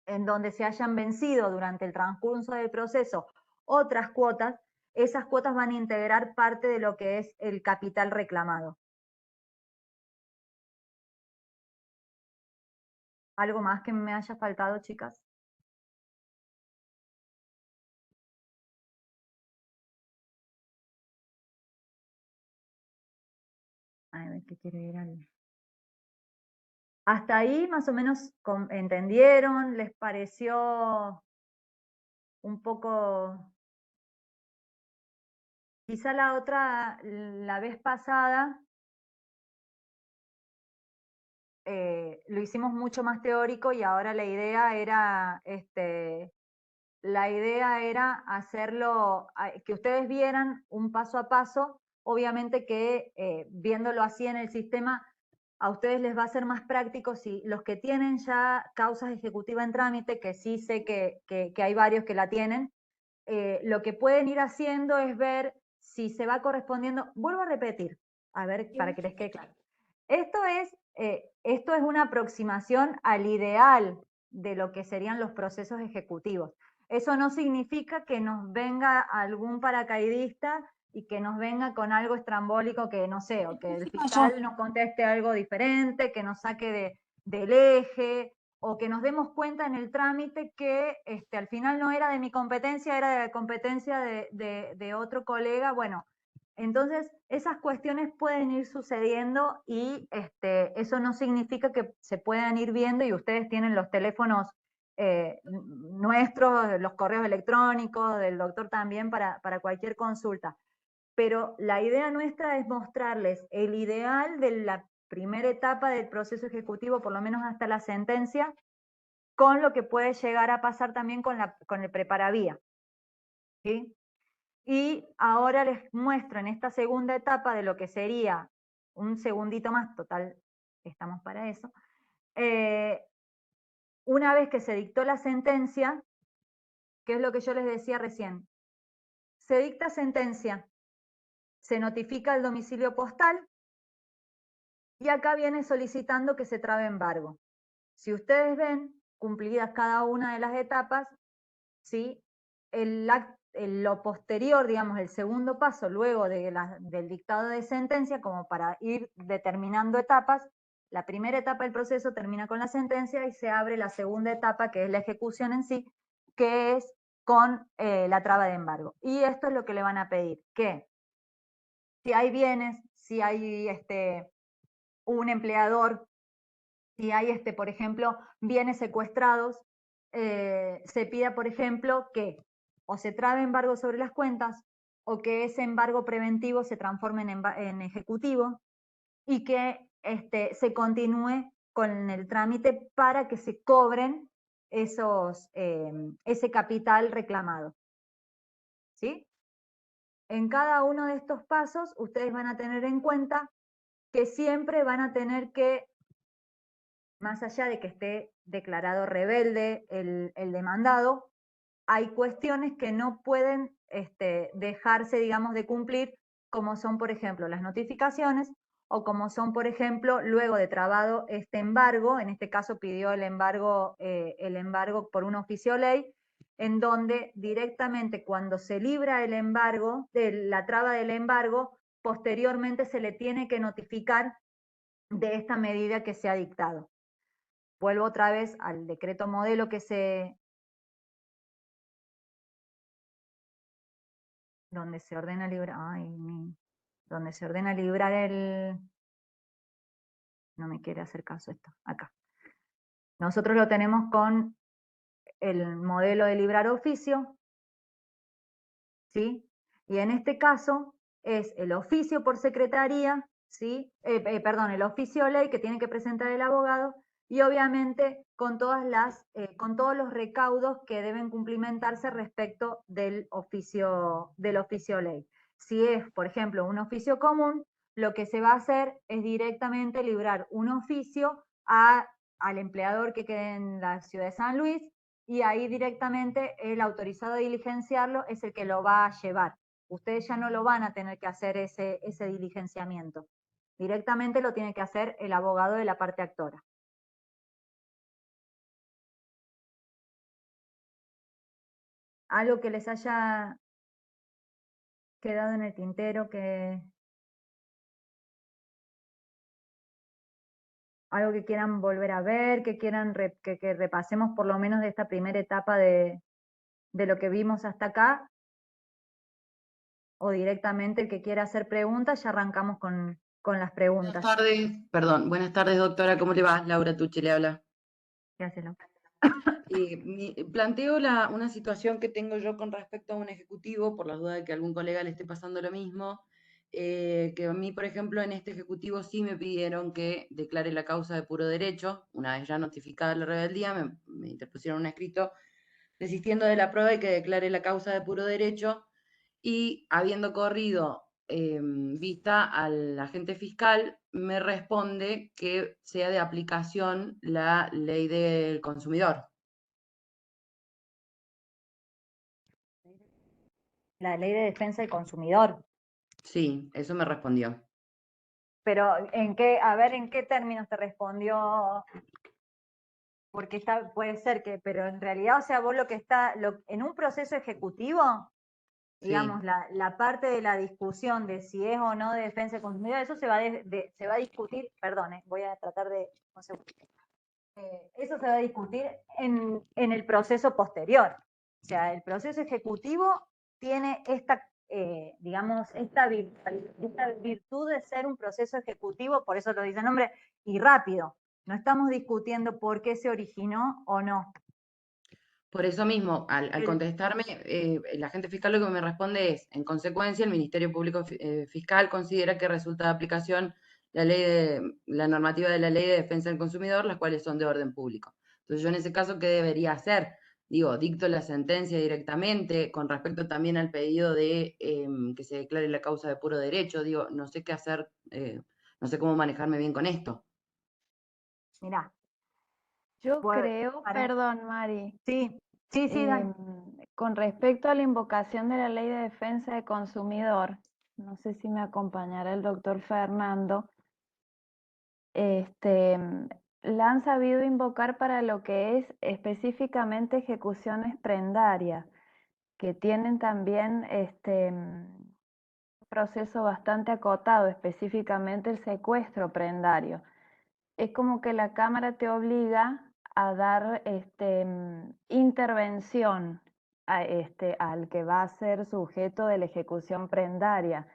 [SPEAKER 3] en donde se hayan vencido durante el transcurso del proceso otras cuotas, esas cuotas van a integrar parte de lo que es el capital reclamado. ¿Algo más que me haya faltado, chicas? A ver, ¿qué quiere ir al... Hasta ahí más o menos entendieron, les pareció un poco... Quizá la vez pasada, lo hicimos mucho más teórico y ahora la idea era hacerlo, que ustedes vieran un paso a paso, obviamente que viéndolo así en el sistema, a ustedes les va a ser más práctico si los que tienen ya causas ejecutivas en trámite, que sí sé que hay varios que la tienen, lo que pueden ir haciendo es ver si se va correspondiendo, vuelvo a repetir, a ver, para que les quede claro. Esto es una aproximación al ideal de lo que serían los procesos ejecutivos. Eso no significa que nos venga algún paracaidista y que nos venga con algo estrambólico que no sé, o que el fiscal nos conteste algo diferente, que nos saque del eje, o que nos demos cuenta en el trámite que al final no era de mi competencia, era de la competencia de otro colega. Bueno, entonces esas cuestiones pueden ir sucediendo y eso no significa que se puedan ir viendo, y ustedes tienen los teléfonos nuestros, los correos electrónicos, del doctor también para cualquier consulta. Pero la idea nuestra es mostrarles el ideal de la primera etapa del proceso ejecutivo, por lo menos hasta la sentencia, con lo que puede llegar a pasar también con el preparavía. ¿Sí? Y ahora les muestro en esta segunda etapa de lo que sería un segundito más, total, estamos para eso. Una vez que se dictó la sentencia, que es lo que yo les decía recién, se dicta sentencia, se notifica el domicilio postal y acá viene solicitando que se trabe embargo. Si ustedes ven, cumplidas cada una de las etapas, ¿sí? Lo posterior, digamos, el segundo paso, luego del dictado de sentencia, como para ir determinando etapas, la primera etapa del proceso termina con la sentencia y se abre la segunda etapa, que es la ejecución en sí, que es con la traba de embargo. Y esto es lo que le van a pedir, que si hay bienes, si hay un empleador, si hay, por ejemplo, bienes secuestrados, se pida, por ejemplo, que o se trabe embargo sobre las cuentas o que ese embargo preventivo se transforme en ejecutivo y que se continúe con el trámite para que se cobren ese capital reclamado. ¿Sí? En cada uno de estos pasos, ustedes van a tener en cuenta que siempre van a tener que, más allá de que esté declarado rebelde el demandado, hay cuestiones que no pueden dejarse, digamos, de cumplir, como son, por ejemplo, las notificaciones, o como son, por ejemplo, luego de trabado este embargo, en este caso pidió el embargo por un oficio ley, en donde directamente cuando se libra el embargo, la traba del embargo, posteriormente se le tiene que notificar de esta medida que se ha dictado. Vuelvo otra vez al decreto modelo donde se ordena librar, donde se ordena librar no me quiere hacer caso esto, acá. Nosotros lo tenemos con el modelo de librar oficio, ¿sí? Y en este caso es el oficio por secretaría, ¿sí? El oficio ley que tiene que presentar el abogado y obviamente con con todos los recaudos que deben cumplimentarse respecto del oficio ley. Si es, por ejemplo, un oficio común, lo que se va a hacer es directamente librar un oficio al empleador que quede en la ciudad de San Luis, y ahí directamente el autorizado a diligenciarlo es el que lo va a llevar. Ustedes ya no lo van a tener que hacer ese diligenciamiento. Directamente lo tiene que hacer el abogado de la parte actora. Algo que les haya quedado en el tintero, algo que quieran volver a ver, que quieran que repasemos por lo menos de esta primera etapa de lo que vimos hasta acá, o directamente el que quiera hacer preguntas, ya arrancamos con las preguntas.
[SPEAKER 7] Buenas tardes, doctora, ¿cómo le va? Laura Tucci le habla.
[SPEAKER 3] Gracias, Laura.
[SPEAKER 7] Planteo una situación que tengo yo con respecto a un ejecutivo, por la duda de que a algún colega le esté pasando lo mismo, que a mí, por ejemplo, en este ejecutivo sí me pidieron que declare la causa de puro derecho. Una vez ya notificada la rebeldía, me interpusieron un escrito desistiendo de la prueba y que declare la causa de puro derecho, y habiendo corrido vista al agente fiscal, me responde que sea de aplicación la ley del consumidor.
[SPEAKER 3] La ley de defensa del consumidor.
[SPEAKER 7] Sí, eso me respondió.
[SPEAKER 3] Pero ¿en qué términos te respondió? Porque puede ser que, pero en realidad, o sea, vos en un proceso ejecutivo, digamos,
[SPEAKER 7] Sí.
[SPEAKER 3] la parte de la discusión de si es o no de defensa del consumidor, eso se va a discutir, perdón, voy a tratar de, un segundo. Eso se va a discutir en el proceso posterior. O sea, el proceso ejecutivo tiene digamos, esta virtud de ser un proceso ejecutivo, por eso lo dice el nombre, y rápido. No estamos discutiendo por qué se originó o no.
[SPEAKER 7] Por eso mismo, al contestarme, el agente fiscal lo que me responde es, en consecuencia, el Ministerio Público Fiscal considera que resulta de aplicación la normativa de la Ley de Defensa del Consumidor, las cuales son de orden público. Entonces yo en ese caso, ¿qué debería hacer? digo, dicto la sentencia directamente, con respecto también al pedido de que se declare la causa de puro derecho, digo, no sé qué hacer, no sé cómo manejarme bien con esto.
[SPEAKER 3] Mirá,
[SPEAKER 6] Yo
[SPEAKER 3] pues,
[SPEAKER 6] creo, perdón, Mari,
[SPEAKER 3] sí, dale.
[SPEAKER 6] con respecto a la invocación de la Ley de Defensa del Consumidor, no sé si me acompañará el doctor Fernando, la han sabido invocar para lo que es específicamente ejecuciones prendarias, que tienen también un proceso bastante acotado, específicamente el secuestro prendario. Es como que la Cámara te obliga a dar intervención al que va a ser sujeto de la ejecución prendaria.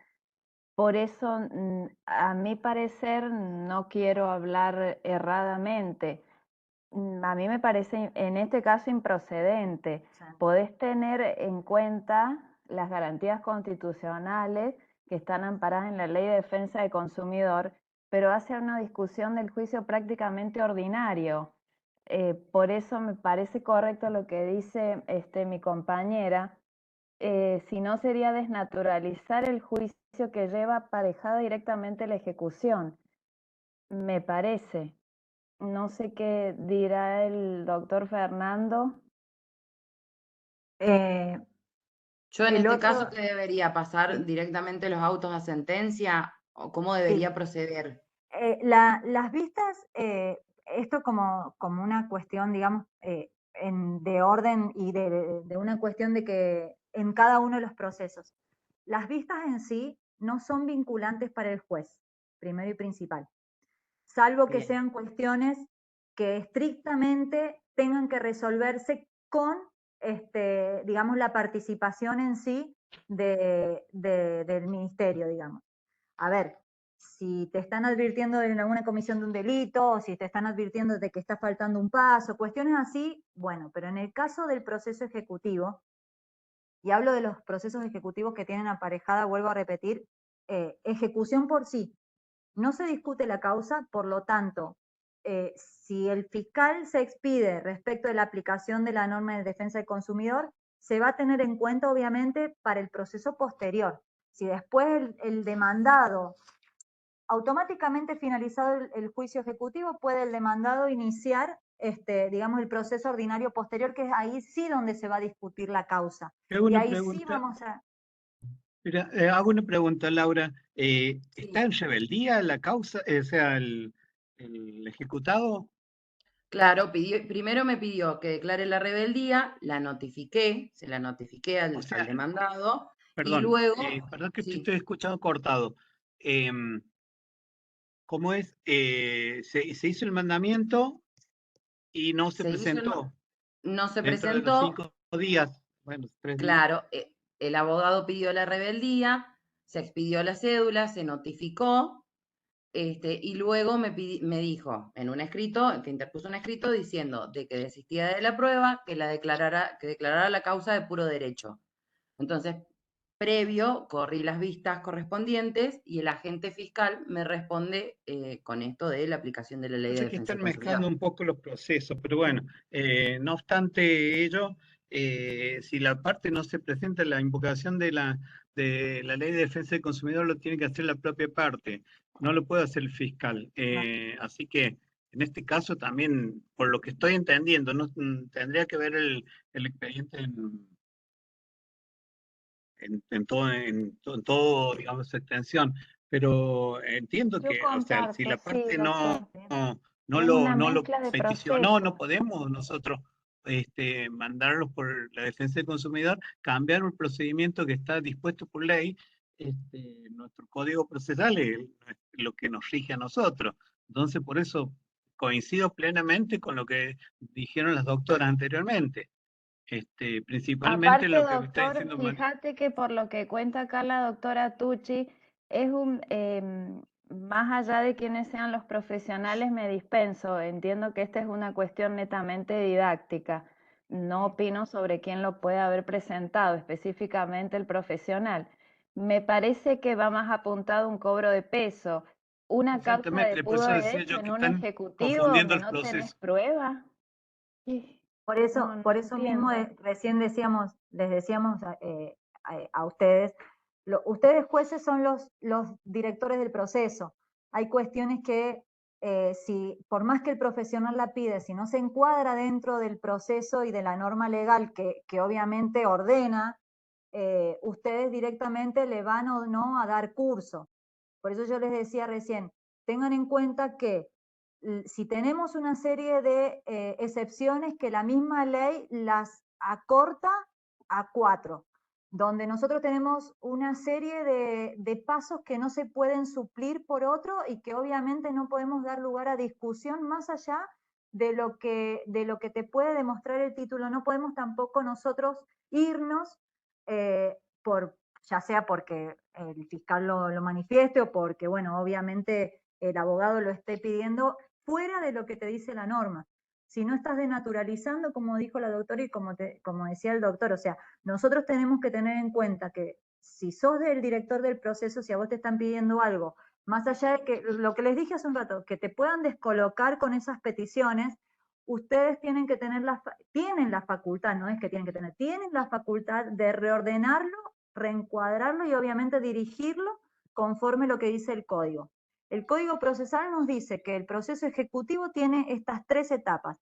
[SPEAKER 6] Por eso, a mi parecer, no quiero hablar erradamente. A mí me parece en este caso improcedente.
[SPEAKER 3] Sí.
[SPEAKER 6] Podés tener en cuenta las garantías constitucionales que están amparadas en la Ley de Defensa del Consumidor, pero hace una discusión del juicio prácticamente ordinario. Por eso me parece correcto lo que dice mi compañera, si no sería desnaturalizar el juicio que lleva aparejada directamente la ejecución, me parece. No sé qué dirá el doctor Fernando.
[SPEAKER 7] Yo en
[SPEAKER 3] El
[SPEAKER 7] este
[SPEAKER 3] otro,
[SPEAKER 7] caso, ¿qué debería pasar
[SPEAKER 3] sí,
[SPEAKER 7] directamente los autos a sentencia o cómo
[SPEAKER 3] sí.
[SPEAKER 7] debería proceder?
[SPEAKER 3] Las vistas, esto como una cuestión, digamos, de orden y de una cuestión de que en cada uno de los procesos, las vistas en sí no son vinculantes para el juez, primero y principal, salvo que
[SPEAKER 7] Bien.
[SPEAKER 3] sean cuestiones que estrictamente tengan que resolverse con, digamos, la participación en sí del ministerio, digamos. A ver, si te están advirtiendo de alguna comisión de un delito, o si te están advirtiendo de que está faltando un paso, cuestiones así, bueno, pero en el caso del proceso ejecutivo, y hablo de los procesos ejecutivos que tienen aparejada, vuelvo a repetir, ejecución por sí, no se discute la causa, por lo tanto, si el fiscal se expide respecto de la aplicación de la norma de defensa del consumidor, se va a tener en cuenta obviamente para el proceso posterior. Si después el demandado, automáticamente finalizado el juicio ejecutivo, puede el demandado iniciar, digamos, el proceso ordinario posterior, que es ahí sí donde se va a discutir la causa.
[SPEAKER 2] Hago
[SPEAKER 3] Y
[SPEAKER 2] una
[SPEAKER 3] ahí sí
[SPEAKER 2] pregunta,
[SPEAKER 3] vamos a...
[SPEAKER 2] mira, hago una pregunta, Laura.
[SPEAKER 7] Sí.
[SPEAKER 2] ¿Está en rebeldía la causa, o sea, el ejecutado?
[SPEAKER 7] Claro, primero me pidió que declare la rebeldía, la notifiqué, se la notifiqué
[SPEAKER 2] O
[SPEAKER 7] al
[SPEAKER 2] sea,
[SPEAKER 7] demandado, y
[SPEAKER 2] perdón,
[SPEAKER 7] luego,
[SPEAKER 2] perdón que te
[SPEAKER 7] sí,
[SPEAKER 2] estoy escuchando cortado. ¿Cómo es? Se hizo el mandamiento y no se
[SPEAKER 7] se hizo
[SPEAKER 2] presentó
[SPEAKER 7] no se
[SPEAKER 2] dentro de los
[SPEAKER 7] presentó,
[SPEAKER 2] 5 días, bueno, 3 días.
[SPEAKER 7] claro, el abogado pidió la rebeldía, se expidió la cédula, se notificó, y luego me dijo en un escrito, que interpuso un escrito diciendo de que desistía de la prueba, que declarara la causa de puro derecho. Entonces, previo, corrí las vistas correspondientes y el agente fiscal me responde con esto de la aplicación de la Ley de
[SPEAKER 2] Parece que
[SPEAKER 7] Defensa
[SPEAKER 2] están
[SPEAKER 7] del Consumidor.
[SPEAKER 2] mezclando un poco los procesos, pero bueno, no obstante ello, si la parte no se presenta la invocación de la Ley de Defensa del Consumidor, lo tiene que hacer la propia parte, no lo puede hacer el fiscal. Así que en este caso también, por lo que estoy entendiendo, no tendría que ver el expediente en todo, digamos, su extensión, pero entiendo
[SPEAKER 6] Yo
[SPEAKER 2] que, o sea, si
[SPEAKER 6] comparto,
[SPEAKER 2] la
[SPEAKER 6] sí,
[SPEAKER 2] parte
[SPEAKER 6] doctor. Es una
[SPEAKER 2] no lo
[SPEAKER 6] mezcla de
[SPEAKER 2] peticionó, no
[SPEAKER 6] procesos.
[SPEAKER 2] podemos nosotros mandarlos por la defensa del consumidor, cambiar un procedimiento que está dispuesto por ley. Nuestro código procesal es lo que nos rige a nosotros. Entonces, por eso coincido plenamente con lo que dijeron las doctoras anteriormente. Principalmente
[SPEAKER 6] Aparte,
[SPEAKER 2] lo que me está
[SPEAKER 6] doctor,
[SPEAKER 2] diciendo
[SPEAKER 6] fíjate que por lo que cuenta acá la doctora Tucci, es más allá de quiénes sean los profesionales, me dispenso. Entiendo que esta es una cuestión netamente didáctica. No opino sobre quién lo puede haber presentado, específicamente el profesional. Me parece que va más apuntado a un cobro de peso. Una causa de
[SPEAKER 2] Exactamente, por
[SPEAKER 6] puro
[SPEAKER 2] eso decía
[SPEAKER 6] derecho
[SPEAKER 2] yo
[SPEAKER 6] en
[SPEAKER 2] que
[SPEAKER 6] un
[SPEAKER 2] están
[SPEAKER 6] ejecutivo
[SPEAKER 2] confundiendo
[SPEAKER 6] donde
[SPEAKER 2] el
[SPEAKER 6] no tenés
[SPEAKER 2] proceso.
[SPEAKER 6] prueba. Sí.
[SPEAKER 3] Por eso,
[SPEAKER 6] No, no
[SPEAKER 3] por eso mismo
[SPEAKER 6] entiendo.
[SPEAKER 3] recién les decíamos a ustedes, ustedes jueces son los directores del proceso. Hay cuestiones que, si por más que el profesional la pide, si no se encuadra dentro del proceso y de la norma legal que obviamente ordena, ustedes directamente le van o no a dar curso. Por eso yo les decía recién, tengan en cuenta que si tenemos una serie de excepciones que la misma ley las acorta a 4, donde nosotros tenemos una serie de pasos que no se pueden suplir por otro y que obviamente no podemos dar lugar a discusión más allá de lo que te puede demostrar el título. No podemos tampoco nosotros irnos ya sea porque el fiscal lo manifieste o porque, bueno, obviamente el abogado lo esté pidiendo fuera de lo que te dice la norma. Si no estás denaturalizando, como dijo la doctora y como decía el doctor, o sea, nosotros tenemos que tener en cuenta que si sos el director del proceso, si a vos te están pidiendo algo, más allá de que lo que les dije hace un rato, que te puedan descolocar con esas peticiones, ustedes tienen que tener tienen la facultad, no es que tienen la facultad de reordenarlo, reencuadrarlo y obviamente dirigirlo conforme lo que dice el código. El Código Procesal nos dice que el proceso ejecutivo tiene estas 3 etapas.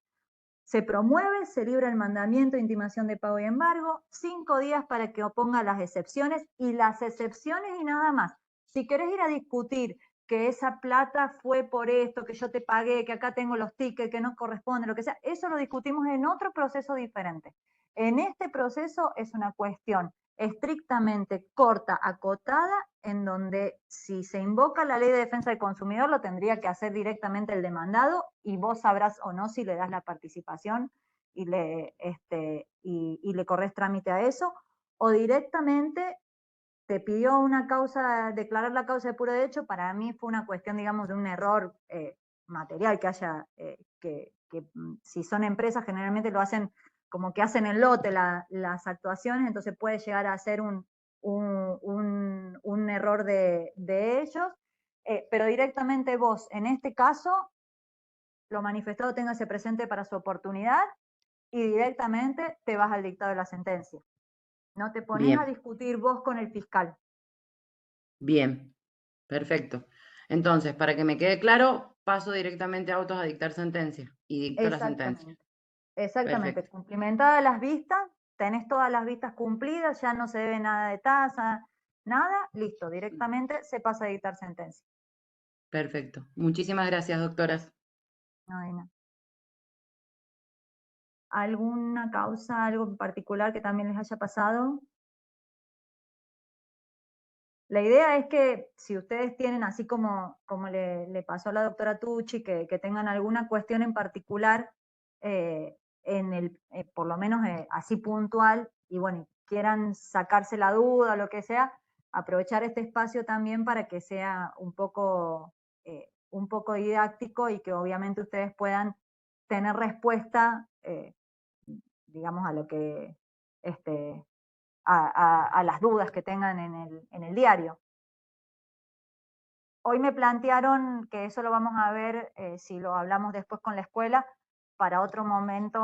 [SPEAKER 3] Se promueve, se libra el mandamiento, intimación de pago y embargo, 5 días para que oponga las excepciones y las excepciones y nada más. Si querés ir a discutir que esa plata fue por esto, que yo te pagué, que acá tengo los tickets, que no corresponde, lo que sea, eso lo discutimos en otro proceso diferente. En este proceso es una cuestión estrictamente corta, acotada, en donde si se invoca la ley de defensa del consumidor lo tendría que hacer directamente el demandado y vos sabrás o no si le das la participación y le corres trámite a eso, o directamente te pidió una causa, declarar la causa de puro derecho. Para mí fue una cuestión, digamos, de un error material que haya, si son empresas generalmente lo hacen como que hacen en lote las actuaciones, entonces puede llegar a ser un error de ellos, pero directamente vos, en este caso, lo manifestado téngase presente para su oportunidad y directamente te vas al dictado de la sentencia. No te pones a
[SPEAKER 7] Bien,
[SPEAKER 3] discutir vos con el fiscal.
[SPEAKER 7] bien, perfecto. Entonces, para que me quede claro, paso directamente a autos a dictar sentencia y dicto la sentencia.
[SPEAKER 3] Exactamente.
[SPEAKER 7] Perfecto,
[SPEAKER 3] Cumplimentadas las vistas, tenés todas las vistas cumplidas, ya no se debe nada de tasa, nada, listo, directamente se pasa a dictar sentencia.
[SPEAKER 7] perfecto. Muchísimas gracias, doctoras.
[SPEAKER 3] No hay nada. ¿Alguna causa, algo en particular que también les haya pasado? La idea es que si ustedes tienen, así como le pasó a la doctora Tucci, que tengan alguna cuestión en particular, por lo menos así puntual, y bueno, quieran sacarse la duda, lo que sea, aprovechar este espacio también para que sea un poco didáctico y que obviamente ustedes puedan tener respuesta, digamos, a lo que, a las dudas que tengan en el diario. Hoy me plantearon que eso lo vamos a ver, si lo hablamos después con la escuela, para otro momento,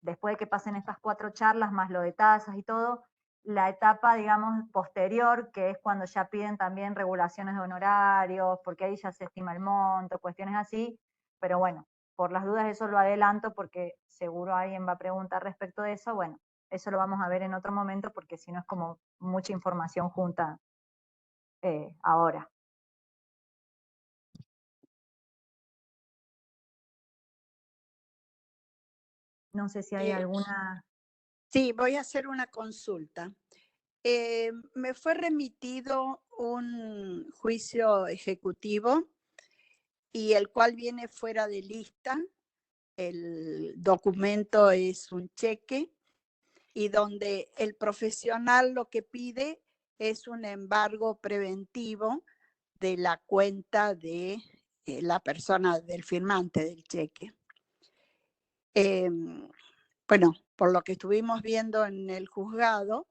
[SPEAKER 3] después de que pasen estas 4 charlas, más lo de tasas y todo, la etapa, digamos, posterior, que es cuando ya piden también regulaciones de honorarios, porque ahí ya se estima el monto, cuestiones así, pero bueno, por las dudas eso lo adelanto porque seguro alguien va a preguntar respecto de eso. Bueno, eso lo vamos a ver en otro momento porque si no es como mucha información junta ahora. No sé si hay alguna...
[SPEAKER 5] Sí, voy a hacer una consulta. Me fue remitido un juicio ejecutivo y el cual viene fuera de lista. El documento es un cheque y donde el profesional lo que pide es un embargo preventivo de la cuenta de la persona, del firmante del cheque. Bueno, por lo que estuvimos viendo en el juzgado,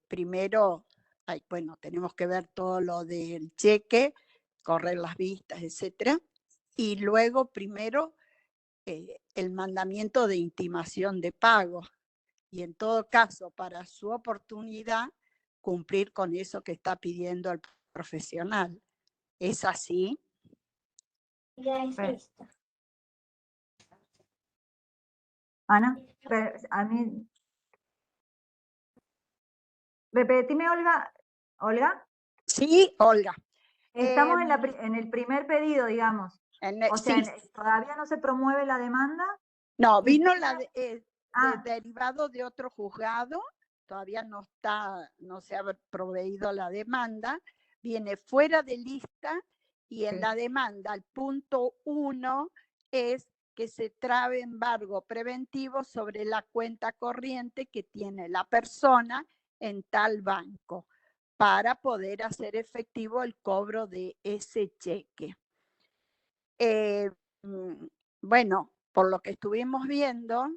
[SPEAKER 5] primero, bueno, tenemos que ver todo lo del cheque, correr las vistas, etcétera. Y luego, primero, el mandamiento de intimación de pago. Y en todo caso, para su oportunidad, cumplir con eso que está pidiendo el profesional. ¿Es así?
[SPEAKER 3] Pe- Ana, a mí, repetime, Olga. Olga,
[SPEAKER 5] Sí, Olga.
[SPEAKER 3] estamos en el primer pedido, digamos. O sea,
[SPEAKER 5] Sí.
[SPEAKER 3] todavía no se promueve la demanda.
[SPEAKER 5] No,
[SPEAKER 3] y
[SPEAKER 5] vino
[SPEAKER 3] tiene-
[SPEAKER 5] derivado de otro juzgado, todavía no se ha proveído la demanda, viene fuera de lista y en
[SPEAKER 3] Sí.
[SPEAKER 5] la demanda, el punto 1 es que se trabe embargo preventivo sobre la cuenta corriente que tiene la persona en tal banco para poder hacer efectivo el cobro de ese cheque. Bueno, por lo que estuvimos viendo,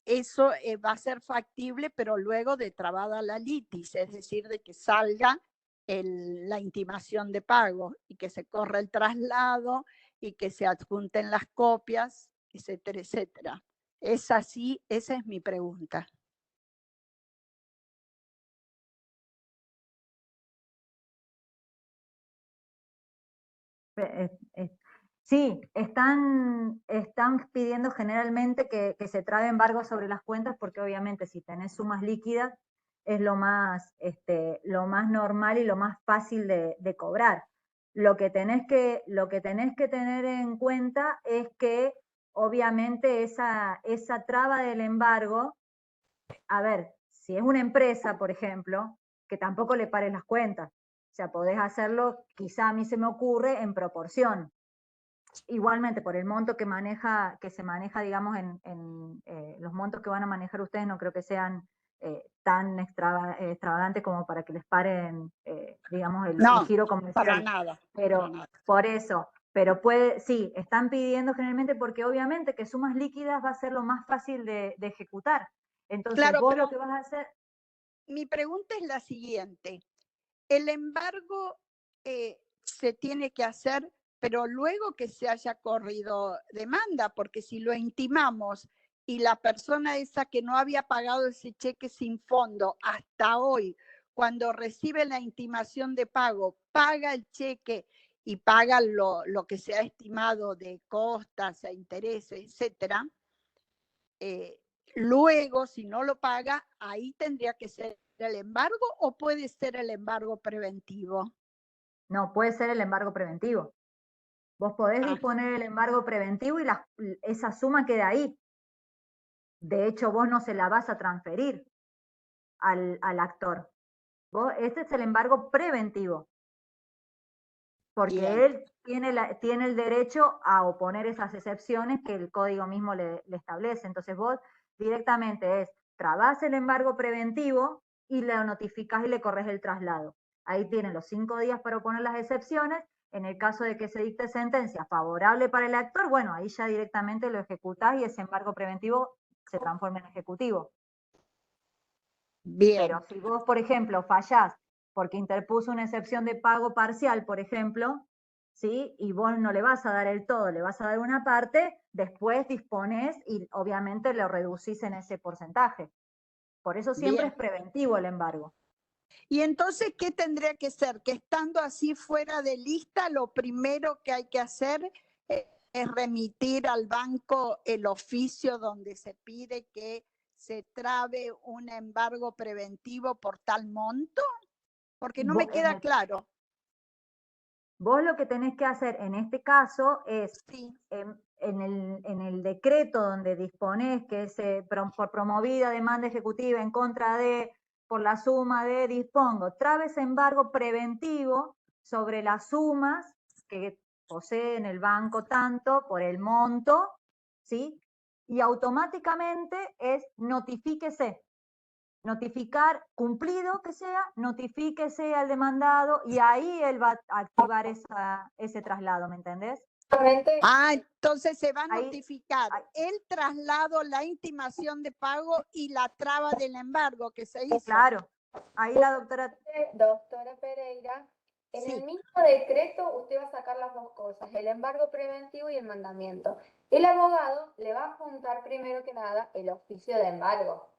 [SPEAKER 5] eso va a ser factible, pero luego de trabada la litis, es decir, de que salga la intimación de pago y que se corra el traslado y que se adjunten las copias, etcétera, etcétera. ¿Es así? Esa es mi pregunta.
[SPEAKER 3] Sí, están pidiendo generalmente que se trabe embargo sobre las cuentas porque obviamente si tenés sumas líquidas es lo más normal y lo más fácil de cobrar. Lo que tenés que tener en cuenta es que obviamente esa traba del embargo, a ver, si es una empresa, por ejemplo, que tampoco le pares las cuentas. O sea, podés hacerlo, quizá a mí se me ocurre, en proporción. Igualmente, por el monto que se maneja, digamos, en los montos que van a manejar ustedes, no creo que sean tan extravagantes como para que les paren, digamos, el giro comercial.
[SPEAKER 5] Para nada.
[SPEAKER 3] Pero
[SPEAKER 5] para nada.
[SPEAKER 3] por eso, pero sí, están pidiendo generalmente porque obviamente que sumas líquidas va a ser lo más fácil de ejecutar. Entonces,
[SPEAKER 5] Claro,
[SPEAKER 3] vos
[SPEAKER 5] pero
[SPEAKER 3] lo que vas a hacer...
[SPEAKER 5] mi pregunta es la siguiente. El embargo se tiene que hacer, pero luego que se haya corrido demanda, porque si lo intimamos y la persona esa que no había pagado ese cheque sin fondo hasta hoy, cuando recibe la intimación de pago, paga el cheque y paga lo que se ha estimado de costas e intereses, etcétera, luego, si no lo paga, ahí tendría que ser el embargo o puede ser el embargo preventivo.
[SPEAKER 3] No, puede ser el embargo preventivo. Vos podés disponer el embargo preventivo y esa suma queda ahí. De hecho, vos no se la vas a transferir al actor. Este es el embargo preventivo. Porque
[SPEAKER 5] Bien.
[SPEAKER 3] él tiene el derecho a oponer esas excepciones que el código mismo le establece. Entonces vos directamente trabás el embargo preventivo y le notificás y le corres el traslado. Ahí tienen los 5 días para oponer las excepciones. En el caso de que se dicte sentencia favorable para el actor, bueno, ahí ya directamente lo ejecutás y ese embargo preventivo se transforma en ejecutivo.
[SPEAKER 5] Bien.
[SPEAKER 3] Pero si vos, por ejemplo, fallás porque interpuso una excepción de pago parcial, por ejemplo, ¿sí? Y vos no le vas a dar el todo, le vas a dar una parte, después disponés y obviamente lo reducís en ese porcentaje. Por eso siempre
[SPEAKER 5] Bien.
[SPEAKER 3] es preventivo el embargo.
[SPEAKER 5] Y entonces, ¿qué tendría que ser? Que estando así fuera de lista, lo primero que hay que hacer es remitir al banco el oficio donde se pide que se trabe un embargo preventivo por tal monto, porque no me queda claro.
[SPEAKER 3] Vos lo que tenés que hacer en este caso es,
[SPEAKER 5] Sí.
[SPEAKER 3] en el decreto donde disponés que por promovida demanda ejecutiva en contra de, por la suma de, dispongo, trabes embargo preventivo sobre las sumas que posee en el banco tanto por el monto, ¿sí? Y automáticamente es notifíquese. Notificar cumplido que sea, notifíquese al demandado y ahí él va a activar ese traslado, ¿me entendés?
[SPEAKER 5] Entonces se va a
[SPEAKER 3] Ahí,
[SPEAKER 5] notificar el traslado, la intimación de pago y la traba del embargo que se hizo.
[SPEAKER 3] claro, ahí la doctora...
[SPEAKER 4] Doctora Pereira, En
[SPEAKER 5] Sí.
[SPEAKER 4] el mismo decreto usted va a sacar las dos cosas, el embargo preventivo y el mandamiento. El abogado le va a juntar primero que nada el oficio de embargo,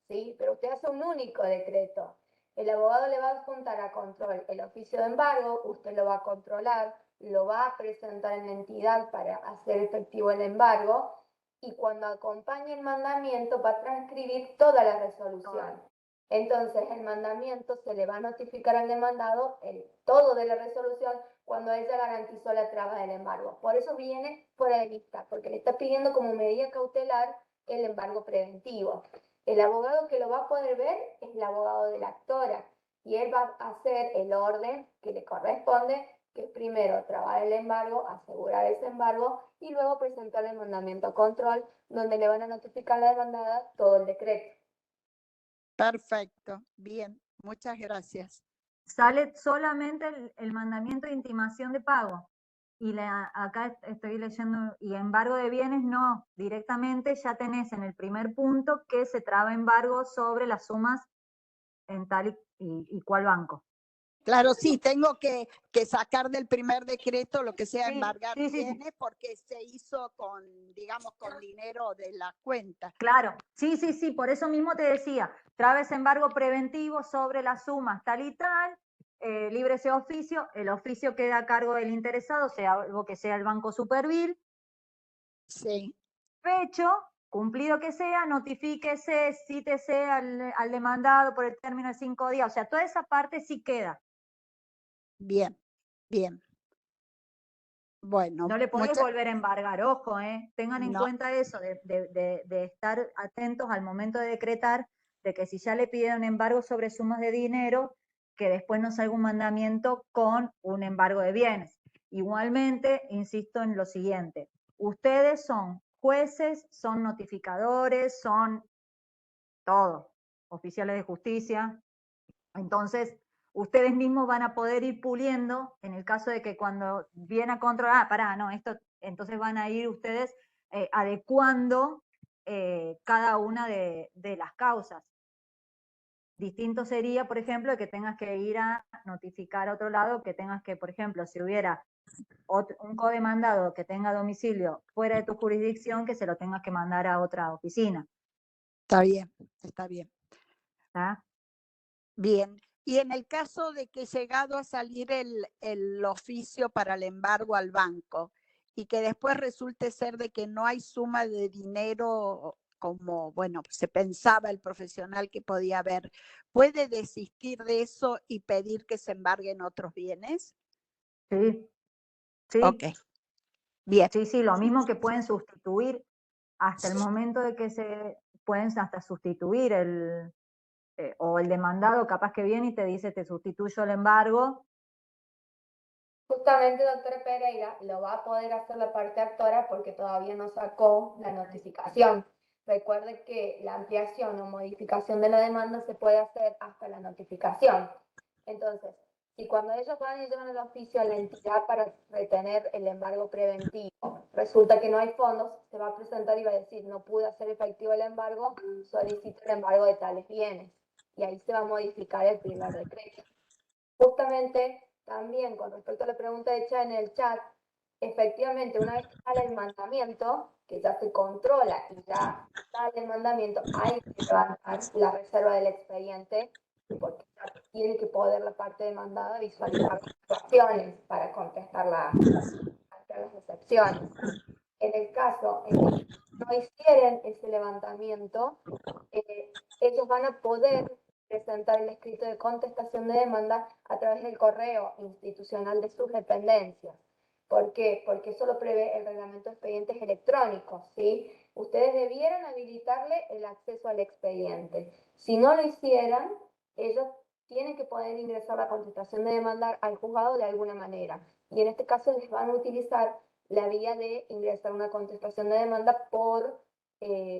[SPEAKER 4] ¿sí? Pero usted hace un único decreto. El abogado le va a juntar a control el oficio de embargo, usted lo va a controlar, lo va a presentar en la entidad para hacer efectivo el embargo y cuando acompañe el mandamiento va a transcribir toda la resolución. Entonces, el mandamiento se le va a notificar al demandado el todo de la resolución cuando ella garantizó la traba del embargo. Por eso viene fuera de vista, porque le está pidiendo como medida cautelar el embargo preventivo. El abogado que lo va a poder ver es el abogado de la actora y él va a hacer el orden que le corresponde, que es primero trabar el embargo, asegurar ese embargo y luego presentar el mandamiento a control, donde le van a notificar a la demandada todo el decreto.
[SPEAKER 5] Perfecto, bien, muchas gracias.
[SPEAKER 3] Sale solamente el mandamiento de intimación de pago. Y acá estoy leyendo, y embargo de bienes no, directamente ya tenés en el primer punto que se traba embargo sobre las sumas en tal y cual banco.
[SPEAKER 5] Claro, sí, tengo que sacar del primer decreto lo que sea
[SPEAKER 3] Sí,
[SPEAKER 5] embargar
[SPEAKER 3] sí, sí, sí.
[SPEAKER 5] bienes porque se hizo con, digamos, con dinero de la cuenta.
[SPEAKER 3] Claro, sí, sí, sí, por eso mismo te decía, trabes embargo preventivo sobre las sumas tal y tal, libre ese oficio, el oficio queda a cargo del interesado, sea algo que sea el Banco Supervil,
[SPEAKER 5] Sí,
[SPEAKER 3] fecho, cumplido que sea, notifíquese, cítese al demandado por el término de 5 días, o sea, toda esa parte sí queda.
[SPEAKER 5] bien, bien. Bueno,
[SPEAKER 3] No le podés
[SPEAKER 5] muchas,
[SPEAKER 3] volver a embargar, ojo, tengan en
[SPEAKER 5] no,
[SPEAKER 3] cuenta eso, de estar atentos al momento de decretar, de que si ya le pidieron embargo sobre sumas de dinero, que después no salga un mandamiento con un embargo de bienes. Igualmente, insisto en lo siguiente, ustedes son jueces, son notificadores, son todo, oficiales de justicia, entonces ustedes mismos van a poder ir puliendo en el caso de que cuando viene a controlar, no, esto, entonces van a ir ustedes adecuando cada una de las causas. Distinto sería, por ejemplo, que tengas que ir a notificar a otro lado, que tengas que, por ejemplo, si hubiera un codemandado que tenga domicilio fuera de tu jurisdicción, que se lo tengas que mandar a otra oficina.
[SPEAKER 5] está bien, está bien.
[SPEAKER 3] ¿Tá?
[SPEAKER 5] Bien, y en el caso de que llegado a salir el oficio para el embargo al banco y que después resulte ser de que no hay suma de dinero como, bueno, se pensaba el profesional que podía haber, ¿puede desistir de eso y pedir que se embarguen otros bienes?
[SPEAKER 3] Sí, sí.
[SPEAKER 5] Ok, bien.
[SPEAKER 3] Sí, sí, lo mismo que pueden sustituir hasta el momento de que se pueden hasta sustituir o el demandado capaz que viene y te dice te sustituyo el embargo.
[SPEAKER 4] Justamente, doctora Pereira, lo va a poder hacer la parte actora porque todavía no sacó la notificación. Recuerde que la ampliación o modificación de la demanda se puede hacer hasta la notificación. Entonces, si cuando ellos van y llevan el oficio a la entidad para retener el embargo preventivo, resulta que no hay fondos, se va a presentar y va a decir, no pude hacer efectivo el embargo, solicito el embargo de tales bienes. Y ahí se va a modificar el primer decreto. Justamente, también con respecto a la pregunta hecha en el chat, efectivamente, una vez que sale el mandamiento, que ya se controla y ya sale el mandamiento, hay que levantar la reserva del expediente, porque ya tiene que poder la parte demandada visualizar las situaciones para contestar las excepciones. En el caso en que no hicieran ese levantamiento, ellos van a poder presentar el escrito de contestación de demanda a través del correo institucional de sus dependencias. ¿Por qué? Porque eso lo prevé el reglamento de expedientes electrónicos, ¿sí? Ustedes debieran habilitarle el acceso al expediente. Si no lo hicieran, ellos tienen que poder ingresar la contestación de demanda al juzgado de alguna manera. Y en este caso les van a utilizar la vía de ingresar una contestación de demanda por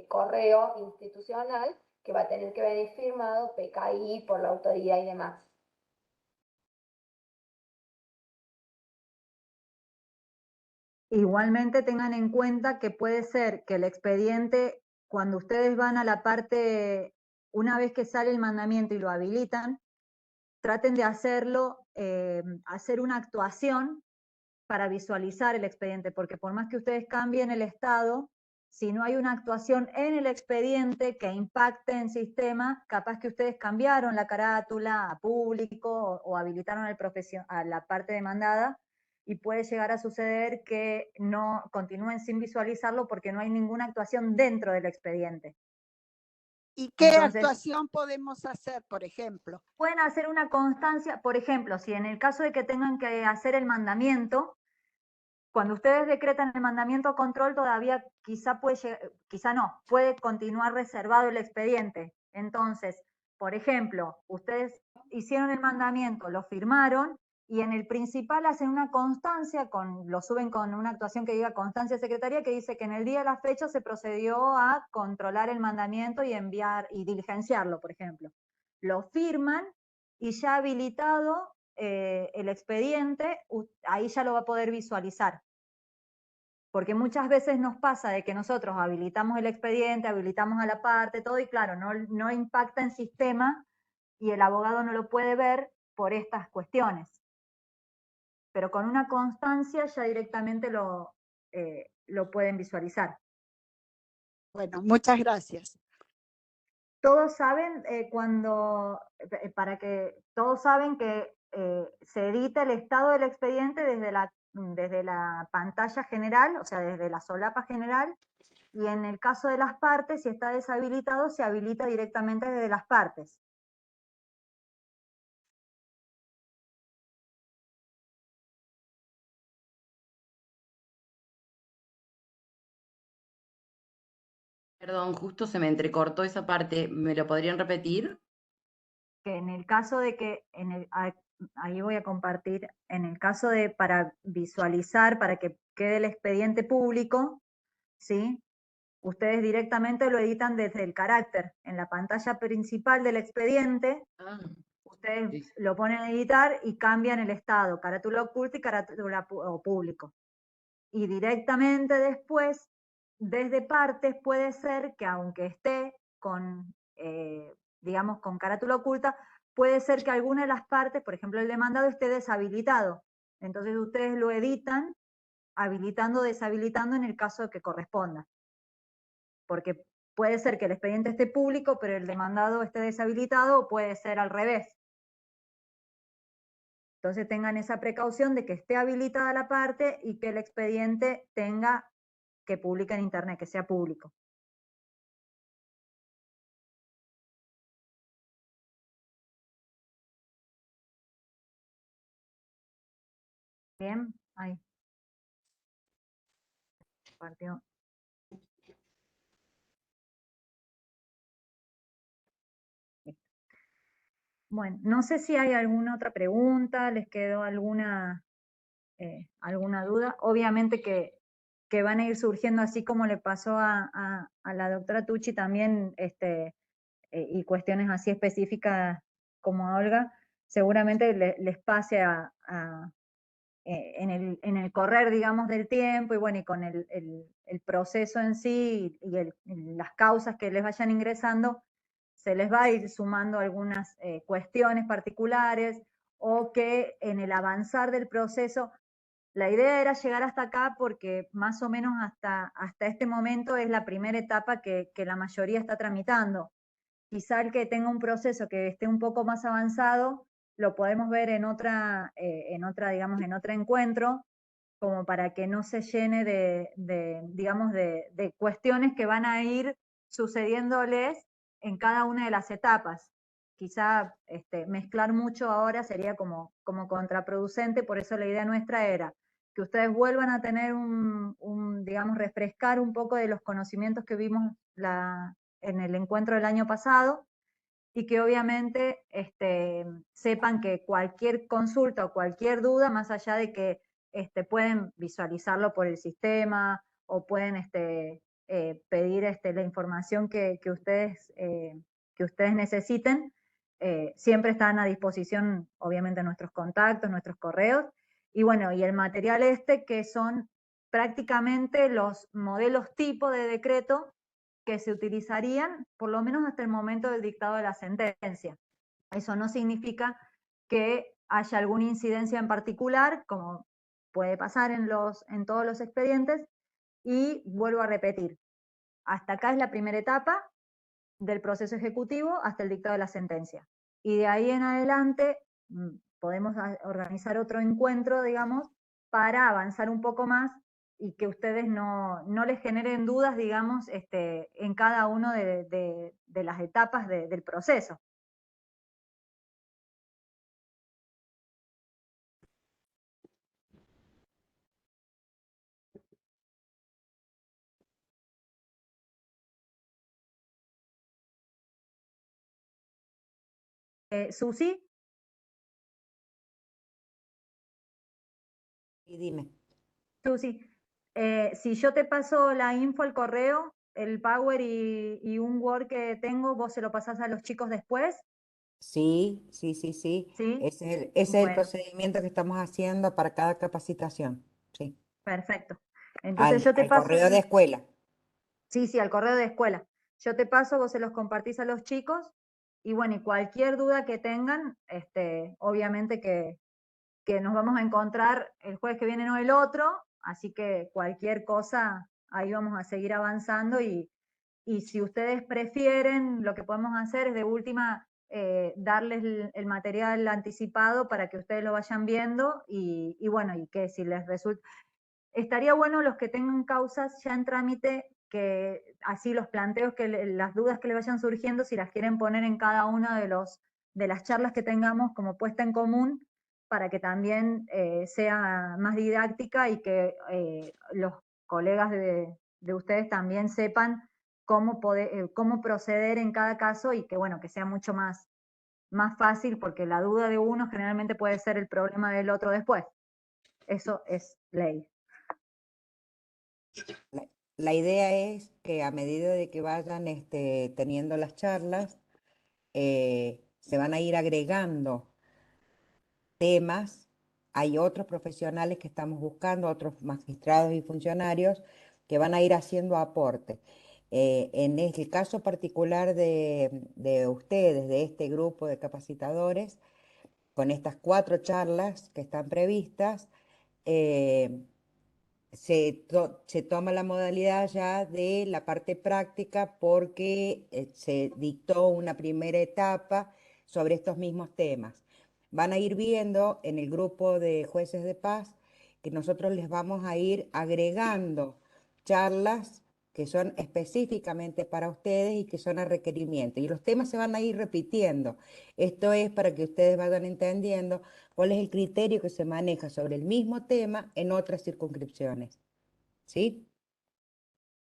[SPEAKER 4] correo institucional que va a tener que venir firmado PKI por la autoridad y demás.
[SPEAKER 3] Igualmente tengan en cuenta que puede ser que el expediente, cuando ustedes van a la parte, una vez que sale el mandamiento y lo habilitan, traten de hacerlo hacer una actuación para visualizar el expediente, porque por más que ustedes cambien el estado, si no hay una actuación en el expediente que impacte en sistema, capaz que ustedes cambiaron la carátula a público o habilitaron a la parte demandada, y puede llegar a suceder que no continúen sin visualizarlo porque no hay ninguna actuación dentro del expediente.
[SPEAKER 5] ¿Y qué
[SPEAKER 3] Entonces,
[SPEAKER 5] actuación podemos hacer, por ejemplo?
[SPEAKER 3] pueden hacer una constancia, por ejemplo, si en el caso de que tengan que hacer el mandamiento, cuando ustedes decretan el mandamiento a control, todavía quizá no, puede continuar reservado el expediente. Entonces, por ejemplo, ustedes hicieron el mandamiento, lo firmaron, y en el principal hacen una constancia, lo suben con una actuación que diga constancia de secretaría, que dice que en el día de la fecha se procedió a controlar el mandamiento y enviar y diligenciarlo, por ejemplo. Lo firman y ya habilitado el expediente, ahí ya lo va a poder visualizar. Porque muchas veces nos pasa de que nosotros habilitamos el expediente, habilitamos a la parte, todo, y claro, no impacta en sistema y el abogado no lo puede ver por estas cuestiones. Pero con una constancia ya directamente lo pueden visualizar.
[SPEAKER 5] Bueno, muchas gracias.
[SPEAKER 3] Todos saben todos saben que se edita el estado del expediente desde la pantalla general, o sea, desde la solapa general, y en el caso de las partes, si está deshabilitado, se habilita directamente desde las partes.
[SPEAKER 7] Perdón, justo se me entrecortó esa parte. ¿Me lo podrían repetir?
[SPEAKER 3] Que en el caso de que, ahí voy a compartir, en el caso de para visualizar, para que quede el expediente público, ¿sí? Ustedes directamente lo editan desde el carácter. En la pantalla principal del expediente, ustedes
[SPEAKER 7] Sí.
[SPEAKER 3] lo ponen a editar y cambian el estado, carátula oculta y carátula público. Y directamente después, desde partes, puede ser que aunque esté con, digamos, con carátula oculta, puede ser que alguna de las partes, por ejemplo el demandado, esté deshabilitado. Entonces ustedes lo editan, habilitando o deshabilitando en el caso de que corresponda. Porque puede ser que el expediente esté público, pero el demandado esté deshabilitado, o puede ser al revés. Entonces tengan esa precaución de que esté habilitada la parte y que el expediente tenga que publique en internet, que sea público. Bien, ahí. Partió. Bueno, no sé si hay alguna otra pregunta, les quedó alguna duda. Obviamente que van a ir surgiendo, así como le pasó a la doctora Tucci también, y cuestiones así específicas como a Olga, seguramente les pase en el correr, digamos, del tiempo, y bueno, y con el proceso en sí y las causas que les vayan ingresando, se les va a ir sumando algunas cuestiones particulares, o que en el avanzar del proceso, la idea era llegar hasta acá porque más o menos hasta este momento es la primera etapa que la mayoría está tramitando. Quizá el que tenga un proceso que esté un poco más avanzado, lo podemos ver en digamos, en otro encuentro, como para que no se llene digamos, de cuestiones que van a ir sucediéndoles en cada una de las etapas. Quizá mezclar mucho ahora sería como contraproducente, por eso la idea nuestra era que ustedes vuelvan a tener digamos, refrescar un poco de los conocimientos que vimos en el encuentro del año pasado, y que obviamente sepan que cualquier consulta o cualquier duda, más allá de que pueden visualizarlo por el sistema o pueden pedir la información que ustedes necesiten, siempre están a disposición, obviamente, nuestros contactos, nuestros correos, y bueno, y el material que son prácticamente los modelos tipo de decreto que se utilizarían por lo menos hasta el momento del dictado de la sentencia. Eso no significa que haya alguna incidencia en particular, como puede pasar en todos los expedientes, y vuelvo a repetir, hasta acá es la primera etapa del proceso ejecutivo hasta el dictado de la sentencia. Y de ahí en adelante podemos organizar otro encuentro, digamos, para avanzar un poco más y que ustedes no les generen dudas, digamos, en cada una de las etapas del proceso. Susi,
[SPEAKER 1] Y dime.
[SPEAKER 3] Susi, si yo te paso la info al correo, el Power y un Word que tengo, vos se lo pasás a los chicos después,
[SPEAKER 1] Sí, sí, sí, sí.
[SPEAKER 3] ¿sí?
[SPEAKER 1] Ese es el
[SPEAKER 3] Bueno,
[SPEAKER 1] procedimiento que estamos haciendo para cada capacitación. Sí.
[SPEAKER 3] perfecto. Entonces yo te
[SPEAKER 1] Al
[SPEAKER 3] paso
[SPEAKER 1] correo de escuela.
[SPEAKER 3] sí, al correo de escuela. Yo te paso, vos se los compartís a los chicos y bueno, y cualquier duda que tengan, obviamente que nos vamos a encontrar el jueves que viene, no el otro, así que cualquier cosa, ahí vamos a seguir avanzando y si ustedes prefieren, lo que podemos hacer es de última darles el material anticipado para que ustedes lo vayan viendo y bueno, y que si les resulta, estaría bueno los que tengan causas ya en trámite, que así los planteos, las dudas que le vayan surgiendo, si las quieren poner en cada una de las charlas que tengamos como puesta en común, para que también sea más didáctica y que los colegas de ustedes también sepan cómo proceder en cada caso y que bueno, que sea mucho más fácil, porque la duda de uno generalmente puede ser el problema del otro después. Eso es ley.
[SPEAKER 1] La idea es que a medida de que vayan teniendo las charlas, se van a ir agregando temas. Hay otros profesionales que estamos buscando, otros magistrados y funcionarios que van a ir haciendo aporte. En el caso particular de ustedes, de este grupo de capacitadores, con estas 4 charlas que están previstas, se toma la modalidad ya de la parte práctica porque se dictó una primera etapa sobre estos mismos temas. Van a ir viendo en el grupo de jueces de paz que nosotros les vamos a ir agregando charlas que son específicamente para ustedes y que son a requerimiento. Y los temas se van a ir repitiendo. Esto es para que ustedes vayan entendiendo cuál es el criterio que se maneja sobre el mismo tema en otras circunscripciones, ¿sí?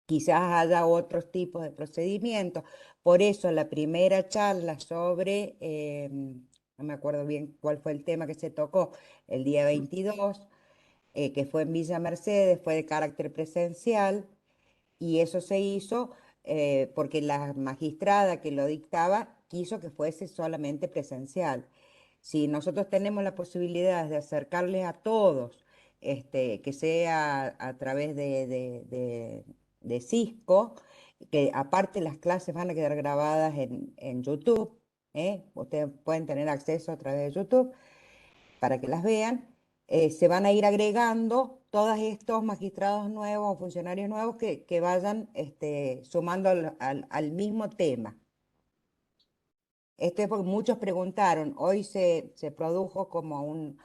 [SPEAKER 1] Quizás haya otros tipos de procedimientos. Por eso la primera charla sobre, no me acuerdo bien cuál fue el tema que se tocó, el día 22, que fue en Villa Mercedes, fue de carácter presencial, y eso se hizo porque la magistrada que lo dictaba quiso que fuese solamente presencial. Si nosotros tenemos la posibilidad de acercarles a todos, que sea a través de Cisco, que aparte las clases van a quedar grabadas en YouTube, ustedes pueden tener acceso a través de YouTube para que las vean. Se van a ir agregando todos estos magistrados nuevos o funcionarios nuevos que vayan sumando al mismo tema. Esto es porque muchos preguntaron, hoy se produjo como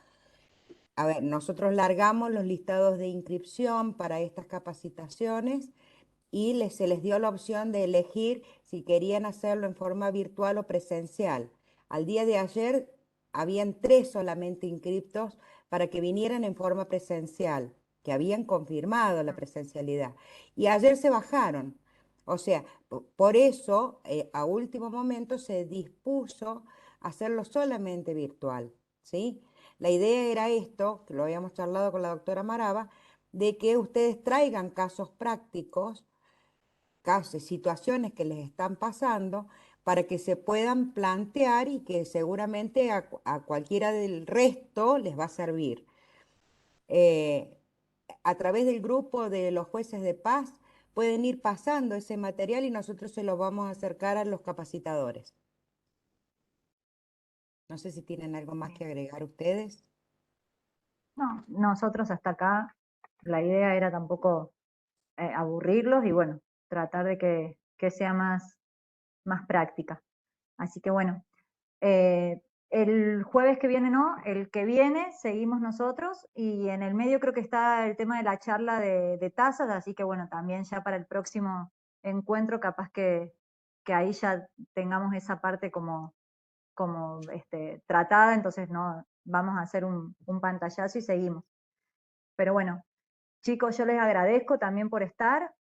[SPEAKER 1] a ver, nosotros largamos los listados de inscripción para estas capacitaciones y se les dio la opción de elegir si querían hacerlo en forma virtual o presencial. Al día de ayer habían 3 solamente inscriptos para que vinieran en forma presencial, que habían confirmado la presencialidad. Y ayer se bajaron. O sea, por eso a último momento se dispuso hacerlo solamente virtual, ¿sí? La idea era esto, que lo habíamos charlado con la doctora Marava, de que ustedes traigan casos prácticos, situaciones que les están pasando, para que se puedan plantear y que seguramente a cualquiera del resto les va a servir. A través del grupo de los jueces de paz pueden ir pasando ese material y nosotros se lo vamos a acercar a los capacitadores. No sé si tienen algo más que agregar ustedes.
[SPEAKER 3] No, nosotros hasta acá, la idea era tampoco aburrirlos y bueno, tratar de que sea más práctica. Así que bueno, el jueves que viene no, el que viene seguimos nosotros y en el medio creo que está el tema de la charla de tasas, así que bueno, también ya para el próximo encuentro capaz que ahí ya tengamos esa parte como tratada, entonces no vamos a hacer un pantallazo y seguimos. Pero bueno, chicos, yo les agradezco también por estar,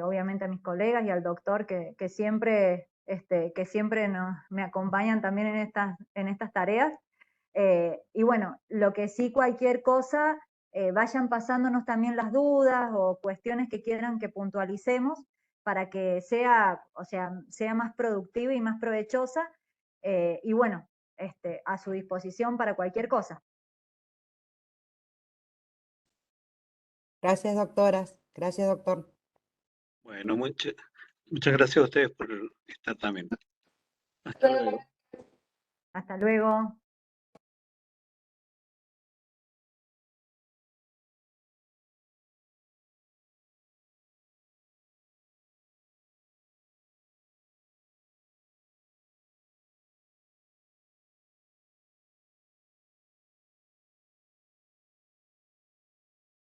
[SPEAKER 3] obviamente a mis colegas y al doctor que siempre, me acompañan también en estas tareas. Y bueno, lo que sí, cualquier cosa, vayan pasándonos también las dudas o cuestiones que quieran que puntualicemos para que sea más productiva y más provechosa. Y bueno, a su disposición para cualquier cosa.
[SPEAKER 1] Gracias, doctoras. Gracias, doctor.
[SPEAKER 2] Bueno, muchas gracias a ustedes por estar también. Hasta luego.
[SPEAKER 3] Hasta luego.